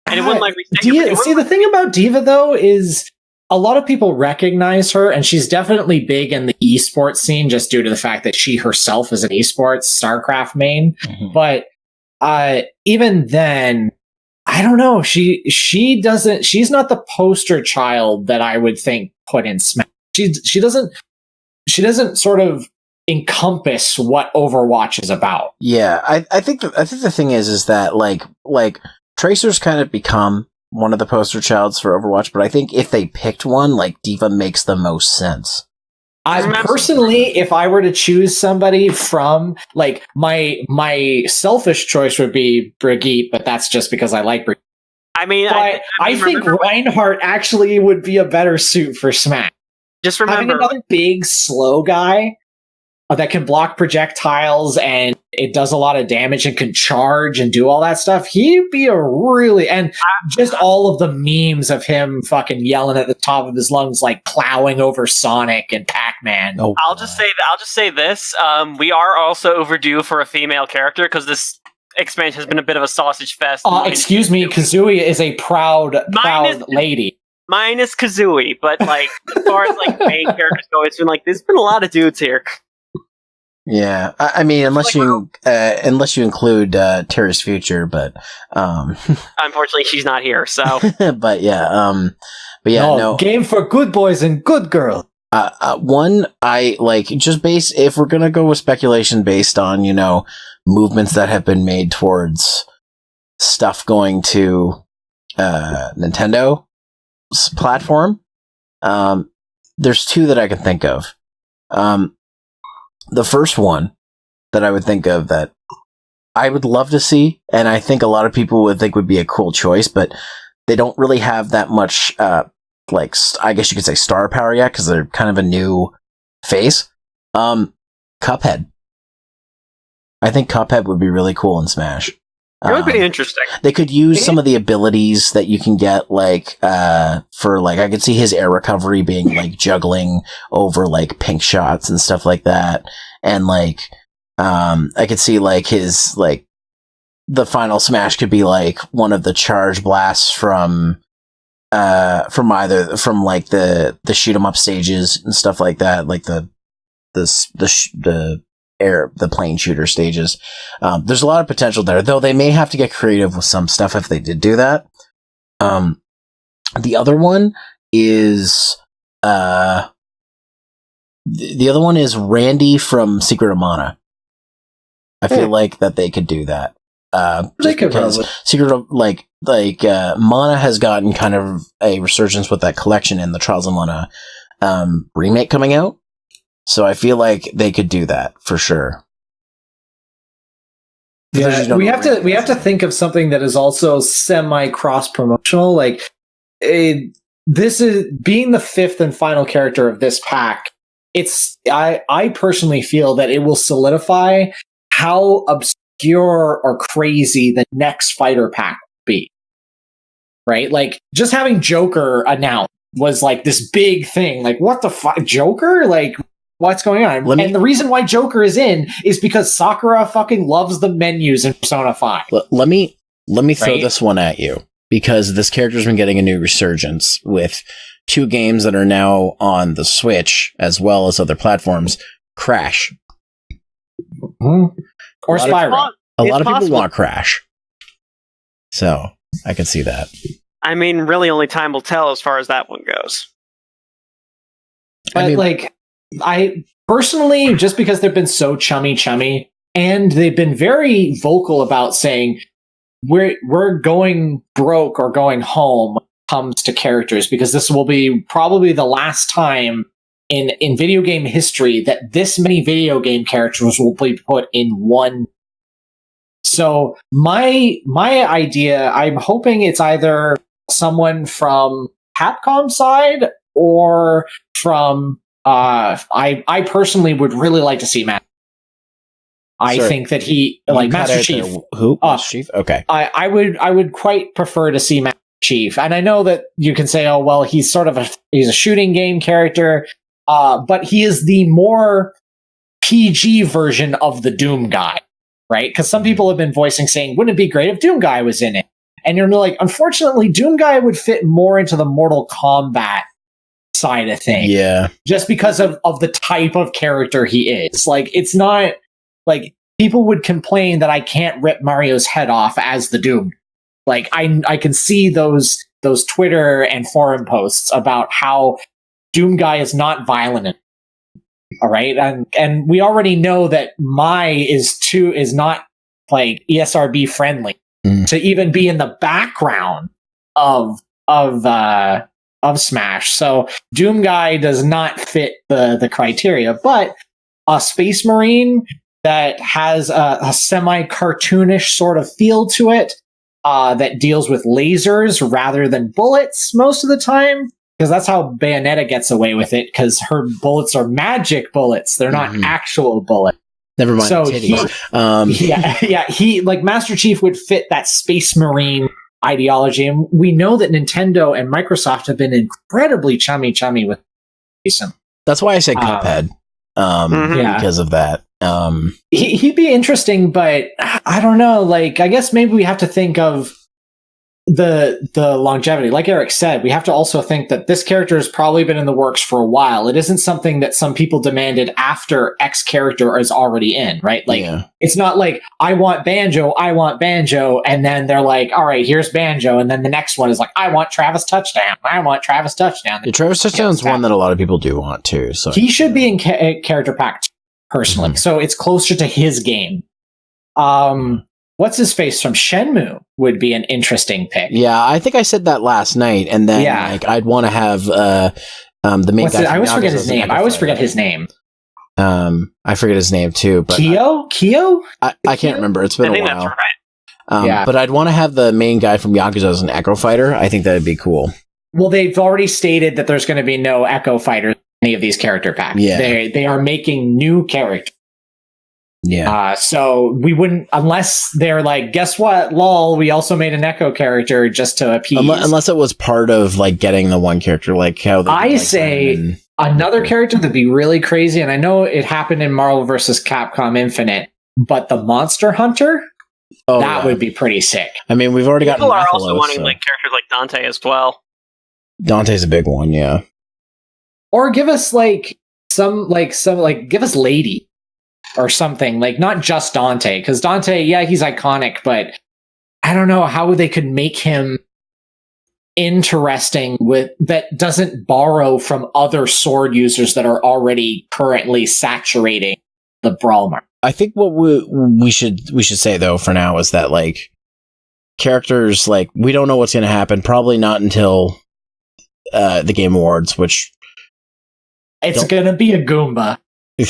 And it wouldn't like the thing about Diva though is a lot of people recognize her, and she's definitely big in the esports scene just due to the fact that she herself is an esports StarCraft main. Mm-hmm. But even then, I don't know. She's not the poster child that I would think put in Smash. She doesn't sort of encompass what Overwatch is about. Yeah, I think the thing is that like Tracer's kind of become one of the poster childs for Overwatch, but I think if they picked one, like Diva makes the most sense. Personally, if I were to choose somebody from, like, my selfish choice would be Brigitte, but that's just because I like Brigitte. I mean, I think Reinhardt actually would be a better suit for Smash. Just remember, having another big, slow guy that can block projectiles and it does a lot of damage and can charge and do all that stuff, he'd be just all of the memes of him fucking yelling at the top of his lungs, like plowing over Sonic and Pac-Man. Oh, I'll just say this. We are also overdue for a female character because this expansion has been a bit of a sausage fest. Excuse me, Kazuya is a proud lady. Minus Kazooie, but like as far as like main characters go, it's been like there's been a lot of dudes here. Yeah, I mean, unless you include Terra's Future, but unfortunately she's not here. So, but yeah, no game for good boys and good girls. One, I like if we're gonna go with speculation based on movements that have been made towards stuff going to Nintendo platform, there's two that I can think of. The first one that I would think of that I would love to see, and I think a lot of people would think would be a cool choice, but they don't really have that much, I guess you could say star power yet, because they're kind of a new face. Cuphead. I think Cuphead would be really cool in Smash. It would be interesting. They could use some of the abilities that you can get, I could see his air recovery being like juggling over like pink shots and stuff like that, and I could see his the final Smash could be like one of the charge blasts from the shoot 'em up stages and stuff like that, like the plane shooter stages. There's a lot of potential there, though they may have to get creative with some stuff if they did do that. The other one is Randy from Secret of Mana. I feel like that they could do that. Secret of Mana has gotten kind of a resurgence with that collection and the Trials of Mana remake coming out. So I feel like they could do that for sure. Yeah, we have to think of something that is also semi cross promotional. This is being the fifth and final character of this pack. I personally feel that it will solidify how absurd obscure or crazy the next fighter pack will be. Right? Like, just having Joker announced was like this big thing. Like, what the fuck? Joker? Like, what's going on? And the reason why Joker is in is because Sakura fucking loves the menus in Persona 5. Let me throw this one at you, because this character's been getting a new resurgence with 2 games that are now on the Switch as well as other platforms. Crash. Or Spyro. A lot of people want Crash. So, I can see that. I mean, really only time will tell as far as that one goes. But, I personally, just because they've been so chummy, and they've been very vocal about saying, we're going broke or going home when it comes to characters, because this will be probably the last time in video game history that this many video game characters will be put in one. So my idea, I'm hoping it's either someone from Capcom side or from I personally would really like to see Matt. I think that he, like Master Chief. Who? Master Chief? Okay. I would quite prefer to see Master Chief. And I know that you can say, oh, well, he's sort of he's a shooting game character, but he is the more PG version of the Doom guy, right? Because some people have been voicing saying, wouldn't it be great if Doom guy was in it? And you're like, unfortunately, Doom guy would fit more into the Mortal Kombat side of things. Yeah. Just because of the type of character he is. Like, it's not like people would complain that I can't rip Mario's head off as the Doom. Like, I can see those Twitter and forum posts about how Doom guy is not violent. All right. And we already know that Mai is not like ESRB friendly to even be in the background of Smash. So Doom guy does not fit the criteria, but a Space Marine that has a semi-cartoonish sort of feel to it, that deals with lasers rather than bullets most of the time, because that's how Bayonetta gets away with it, because her bullets are magic bullets. They're not actual bullets. Never mind. So he like Master Chief would fit that Space Marine ideology, and we know that Nintendo and Microsoft have been incredibly chummy with recently. That's why I said Cuphead, because of that. He'd be interesting, but I don't know. Like, I guess maybe we have to think of the longevity. Like Eric said, we have to also think that this character has probably been in the works for a while. It isn't something that some people demanded after X character is already in, right? Like, It's not like, I want Banjo, and then they're like, all right, here's Banjo, and then the next one is like, I want Travis Touchdown. Yeah, Travis Touchdown's one that a lot of people do want too. So he should be in character pack personally. So it's closer to his game. What's his face from Shenmue would be an interesting pick. Yeah, I think I said that last night, and then like I'd want to have the main guy. I always forget his name. I forget his name too. But Kyo? I can't remember. It's been a while. That's right. But I'd want to have the main guy from Yakuza as an Echo Fighter. I think that'd be cool. Well, they've already stated that there's going to be no Echo Fighters in any of these character packs. Yeah. They are making new characters. Yeah. So we wouldn't, unless they're like, guess what? Lol, we also made an Echo character just to appease. Unless it was part of like getting the one character, like how they say another character that'd be really crazy. And I know it happened in Marvel vs. Capcom Infinite, but the Monster Hunter, would be pretty sick. I mean, we've already got people are also wanting like characters like Dante as well. Dante's a big one, yeah. Or give us give us Lady. Or something, like not just Dante, because Dante, he's iconic, but I don't know how they could make him interesting that doesn't borrow from other sword users that are already currently saturating the brawl market. I think what we should say though for now is that like characters, like we don't know what's going to happen, probably not until the Game Awards, which it's going to be a Goomba.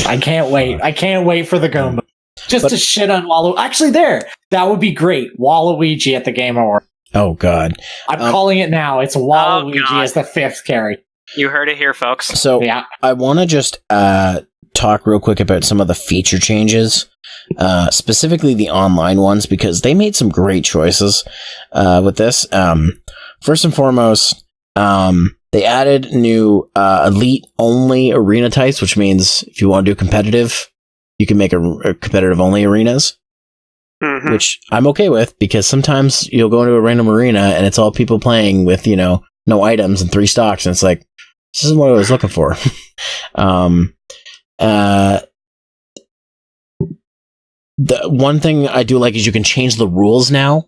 I can't wait. I can't wait for the Goomba. Just to shit on Waluigi. Actually, that would be great. Waluigi at the Game Awards. Oh, God. I'm calling it now. It's Waluigi as the 5th carry. You heard it here, folks. So, I want to just talk real quick about some of the feature changes, specifically the online ones, because they made some great choices with this. First and foremost, they added new elite-only arena types, which means if you want to do competitive, you can make a competitive-only arenas. Mm-hmm. Which I'm okay with, because sometimes you'll go into a random arena and it's all people playing with, no items and 3 stocks, and it's like, this isn't what I was looking for. The one thing I do like is you can change the rules now.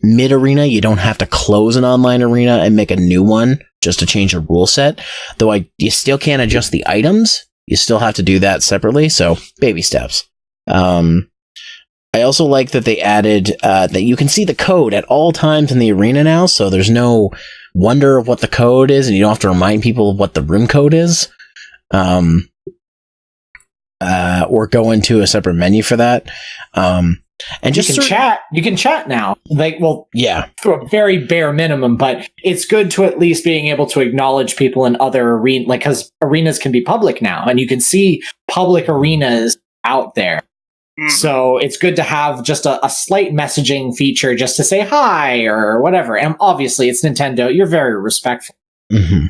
Mid-arena, you don't have to close an online arena and make a new one just to change a rule set. Though you still can't adjust the items. You still have to do that separately, so baby steps. I also like that they added that you can see the code at all times in the arena now, so there's no wonder of what the code is, and you don't have to remind people what the room code is, or go into a separate menu for that. And just chat. You can chat now. Yeah, to a very bare minimum, but it's good to at least being able to acknowledge people in other arenas, because arenas can be public now, and you can see public arenas out there. So it's good to have just a slight messaging feature just to say hi or whatever. And obviously, it's Nintendo. You're very respectful. Mm-hmm.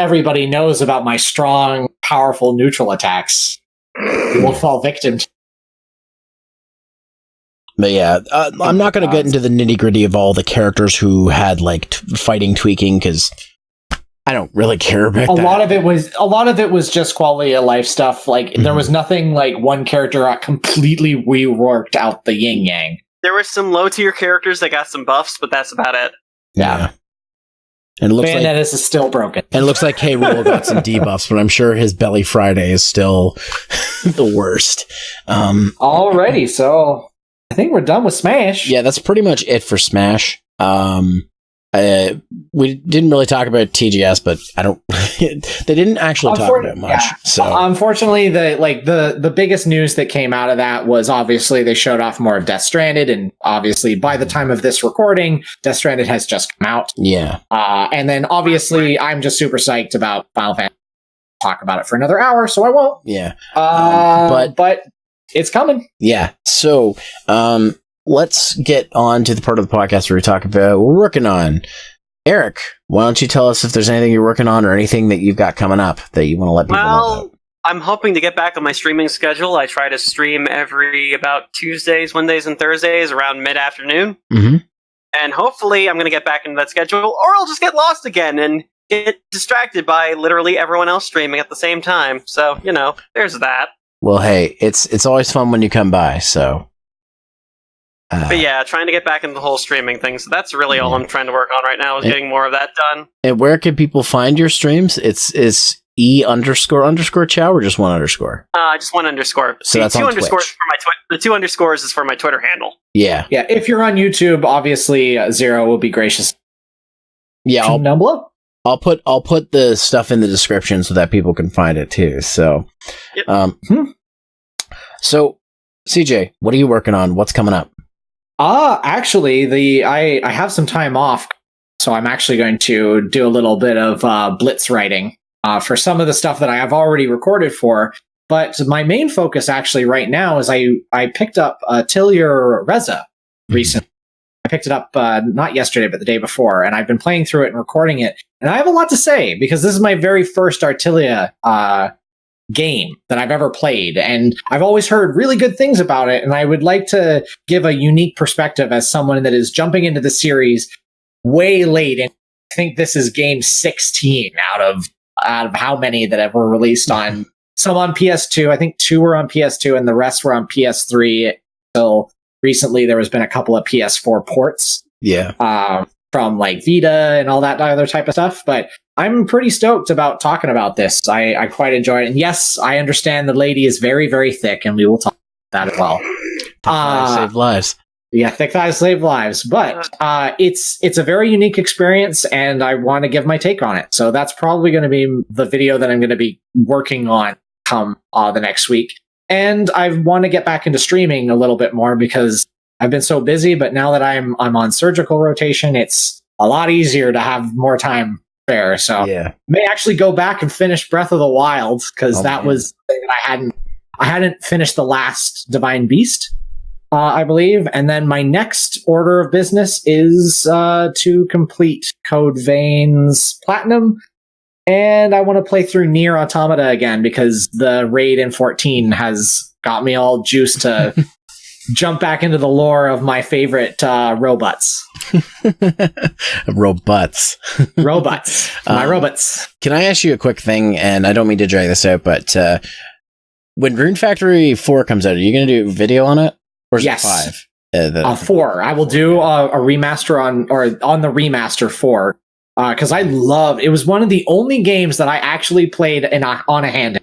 Everybody knows about my strong, powerful neutral attacks. You will fall victim to. But yeah, I'm not going to get into the nitty-gritty of all the characters who had fighting tweaking, because I don't really care about that. A lot of it was just quality of life stuff. There was nothing like one character got completely reworked out the yin yang. There were some low tier characters that got some buffs, but that's about it. Yeah. And it looks Bayonetta is still broken. And it looks like K. Rool got some debuffs, but I'm sure his Belly Friday is still the worst. Alrighty, so I think we're done with Smash. Yeah, that's pretty much it for Smash. We didn't really talk about TGS, but I don't. They didn't actually talk about it much. Yeah. So unfortunately, the biggest news that came out of that was obviously they showed off more of Death Stranded, and obviously by the time of this recording, Death Stranded has just come out. Yeah. And then obviously I'm just super psyched about Final Fantasy. Talk about it for another hour, so I won't. Yeah. But it's coming. Yeah. So let's get on to the part of the podcast where we talk about what we're working on. Eric, why don't you tell us if there's anything you're working on or anything that you've got coming up that you want to let people know about? I'm hoping to get back on my streaming schedule. I try to stream every about Tuesdays, Wednesdays, and Thursdays around mid-afternoon. Mm-hmm. And hopefully I'm going to get back into that schedule, or I'll just get lost again and get distracted by literally everyone else streaming at the same time. So, there's that. Well, hey, it's always fun when you come by, so... But yeah, trying to get back into the whole streaming thing. So that's really all I'm trying to work on right now, is getting more of that done. And where can people find your streams? It's E__chow or just one underscore? Just one underscore. So that's two on underscores Twitch. for my the 2 underscores is for my Twitter handle. Yeah. Yeah, if you're on YouTube, obviously Zero will be gracious. Yeah, down below. I'll put the stuff in the description so that people can find it too. So, yep. So CJ, what are you working on? What's coming up? Actually, I have some time off, so I'm actually going to do a little bit of blitz writing for some of the stuff that I have already recorded for. But my main focus actually right now is I picked up Atelier Reza recently. I picked it up not yesterday, but the day before, and I've been playing through it and recording it. And I have a lot to say, because this is my very first Artilia game that I've ever played, and I've always heard really good things about it, and I would like to give a unique perspective as someone that is jumping into the series way late, and I think this is game 16 out of how many that ever released on some on PS2. I think 2 were on PS2 and the rest were on PS3. So recently there has been a couple of PS4 ports. Yeah. From Vita and all that other type of stuff, but I'm pretty stoked about talking about this. I quite enjoy it. And yes, I understand the lady is very, very thick, and we will talk about that as well. Save lives. Yeah, thick thighs save lives. But it's a very unique experience, and I want to give my take on it. So that's probably going to be the video that I'm going to be working on come the next week. And I want to get back into streaming a little bit more, because I've been so busy, but now that I'm on surgical rotation, it's a lot easier to have more time fair. So Yeah. may actually go back and finish Breath of the Wild because was the thing that I hadn't finished the last Divine Beast, I believe. And then my next order of business is to complete Code Vein's Platinum. And I want to play through Nier Automata again because the raid in 14 has got me all juiced to jump back into the lore of my favorite robots. Robots. My robots. Can I ask you a quick thing? And I don't mean to drag this out, but when Rune Factory 4 comes out, are you going to do a video on it? Or is yes. it 5? 4. I will do a remaster on the remaster 4. Because I love it. Was one of the only games that I actually played on a handheld.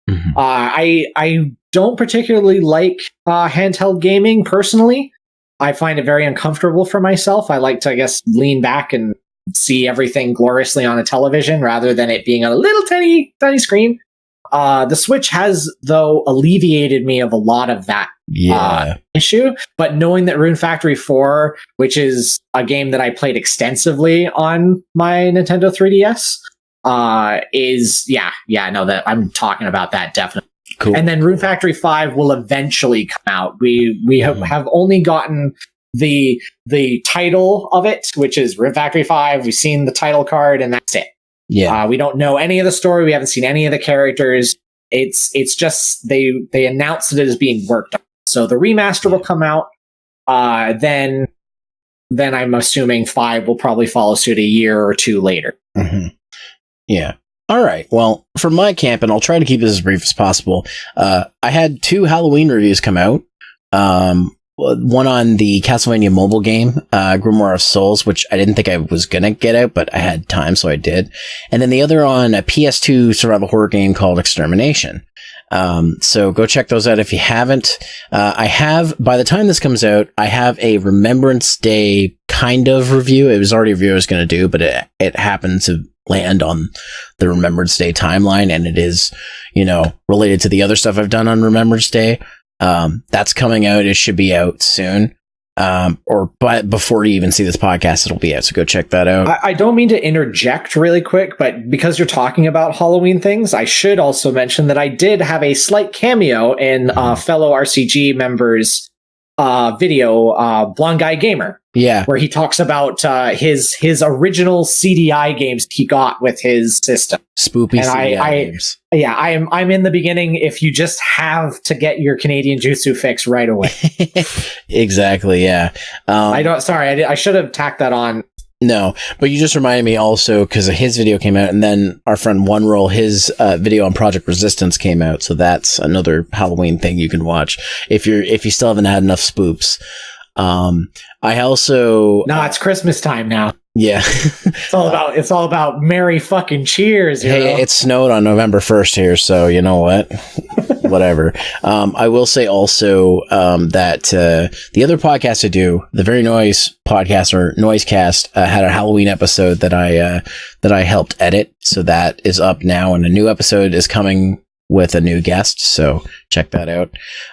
Mm-hmm. I don't particularly like handheld gaming personally. I find it very uncomfortable for myself. I like to, I guess, lean back and see everything gloriously on a television rather than it being a little tiny screen. The Switch has, though, alleviated me of a lot of that issue. But knowing that Rune Factory 4, which is a game that I played extensively on my Nintendo 3DS, no, that I'm talking about that definitely. Cool. And then Rune Factory 5 will eventually come out. We have only gotten the title of it, which is Rune Factory 5. We've seen the title card, and that's it. Yeah, we don't know any of the story. We haven't seen any of the characters. It's just they announced it as being worked on. So the remaster will come out. Then I'm assuming 5 will probably follow suit a year or two later. Mm-hmm. Yeah. All right. Well, for my camp, and I'll try to keep this as brief as possible. I had 2 Halloween reviews come out. One on the Castlevania mobile game, Grimoire of Souls, which I didn't think I was going to get out, but I had time, so I did. And then the other on a PS2 survival horror game called Extermination. So go check those out if you haven't. I have, by the time this comes out, I have a Remembrance Day kind of review. It was already a review I was going to do, but it happened to land on the Remembrance Day timeline, and it is, related to the other stuff I've done on Remembrance Day. That's coming out. It should be out soon. Before you even see this podcast, it'll be out. So go check that out. I don't mean to interject really quick, but because you're talking about Halloween things, I should also mention that I did have a slight cameo in fellow RCG members' video, Blonde Guy Gamer. Yeah. Where he talks about his original CDI games he got with his system. Spoopy CDI games. Yeah, I'm in the beginning if you just have to get your Canadian Jutsu fix right away. Exactly, yeah. I should have tacked that on. No, but you just reminded me also because his video came out, and then our friend One Roll, his video on Project Resistance came out, so that's another Halloween thing you can watch if you still haven't had enough spoops. I also it's Christmas time now. Yeah. It's all about merry fucking cheers. Hey, it snowed on November 1st here, so you know what? Whatever. I will say also that the other podcast I do, the Very Noise podcast or Noisecast, had a Halloween episode that I helped edit, so that is up now, and a new episode is coming with a new guest, so check that out.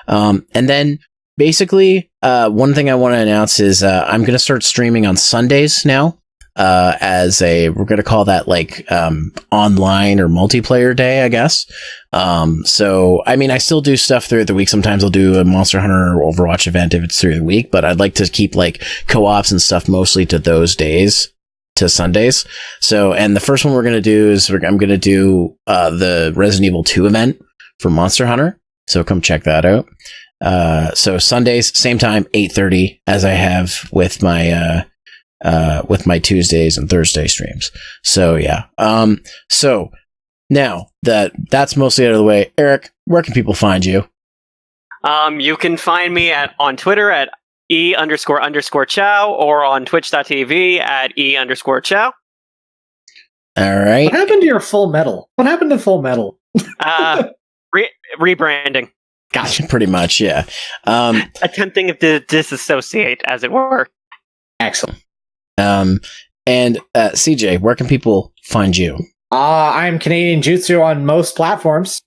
And then basically, one thing I want to announce is I'm going to start streaming on Sundays now. We're going to call that like online or multiplayer day, I guess. So, I mean, I still do stuff throughout the week. Sometimes I'll do a Monster Hunter or Overwatch event if it's through the week, but I'd like to keep like co-ops and stuff mostly to those days, to Sundays. So, and the first one we're going to do is I'm going to do the Resident Evil 2 event for Monster Hunter. So come check that out. So Sundays, same time, 8:30, as I have with my Tuesdays and Thursday streams. So yeah. So now that's mostly out of the way, Eric, where can people find you? You can find me on Twitter at @E__chow or on twitch.tv at @E_chow. All right. What happened to your Full Metal? What happened to Full Metal? Rebranding. Gotcha. Pretty much, yeah. Attempting to disassociate, as it were. Excellent. And CJ, where can people find you? I'm Canadian Jutsu on most platforms.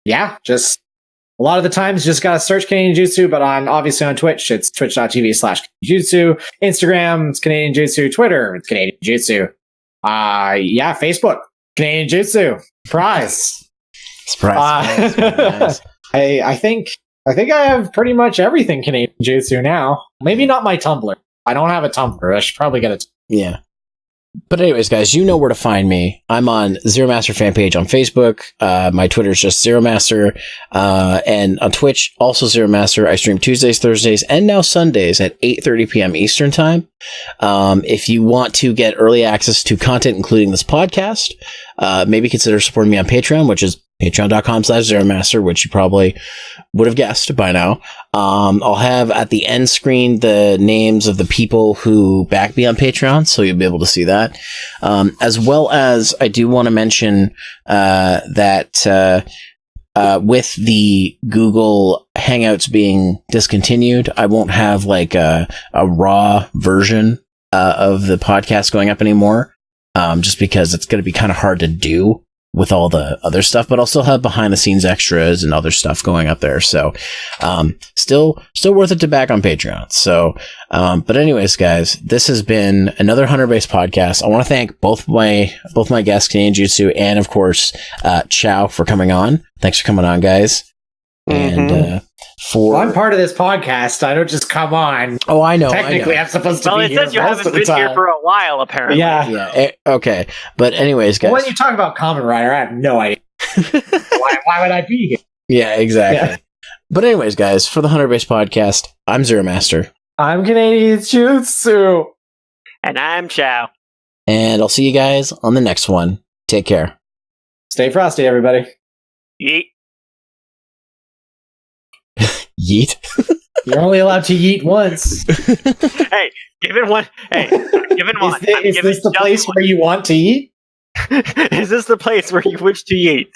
Yeah, just a lot of the times just gotta search Canadian Jutsu, but obviously on Twitch, it's twitch.tv/Jutsu. Instagram, it's Canadian Jutsu. Twitter, it's Canadian Jutsu. Yeah, Facebook. Canadian Jutsu. Surprise. Surprise. Nice. I think I have pretty much everything Canadian Jutsu now. Maybe not my Tumblr. I don't have a Tumblr. I should probably get it. Yeah. But anyways, guys, you know where to find me. I'm on Zeromaster fan page on Facebook. My Twitter is just Zeromaster. And on Twitch, also Zeromaster. I stream Tuesdays, Thursdays, and now Sundays at 8:30 p.m. Eastern Time. If you want to get early access to content, including this podcast, maybe consider supporting me on Patreon, which is patreon.com/Zeromaster, which you probably would have guessed by now. I'll have at the end screen the names of the people who back me on Patreon, so you'll be able to see that. As well as I do want to mention that with the Google Hangouts being discontinued, I won't have like a raw version of the podcast going up anymore, just because it's going to be kind of hard to do with all the other stuff, but I'll still have behind the scenes extras and other stuff going up there. So, still worth it to back on Patreon. So, but anyways, guys, this has been another Hunter Base podcast. I want to thank both my guests, Canadian Jutsu, and of course, Chow, for coming on. Thanks for coming on, guys. And, I'm part of this podcast. I don't just come on. Oh, I know. Technically, I'm supposed to be here. Well, it says you haven't been here for a while, apparently. Yeah. Okay. But anyways, guys. When you talk about Kamen Rider, I have no idea. Why would I be here? Yeah, exactly. Yeah. But anyways, guys, for the Hunter Base podcast, I'm Zeromaster. I'm Canadian Jutsu. And I'm Chow. And I'll see you guys on the next one. Take care. Stay frosty, everybody. Yeet. Yeet. You're only allowed to yeet once. Hey, give it one. Hey, give it one. Is this the place where you want to eat? Is this the place where you wish to eat?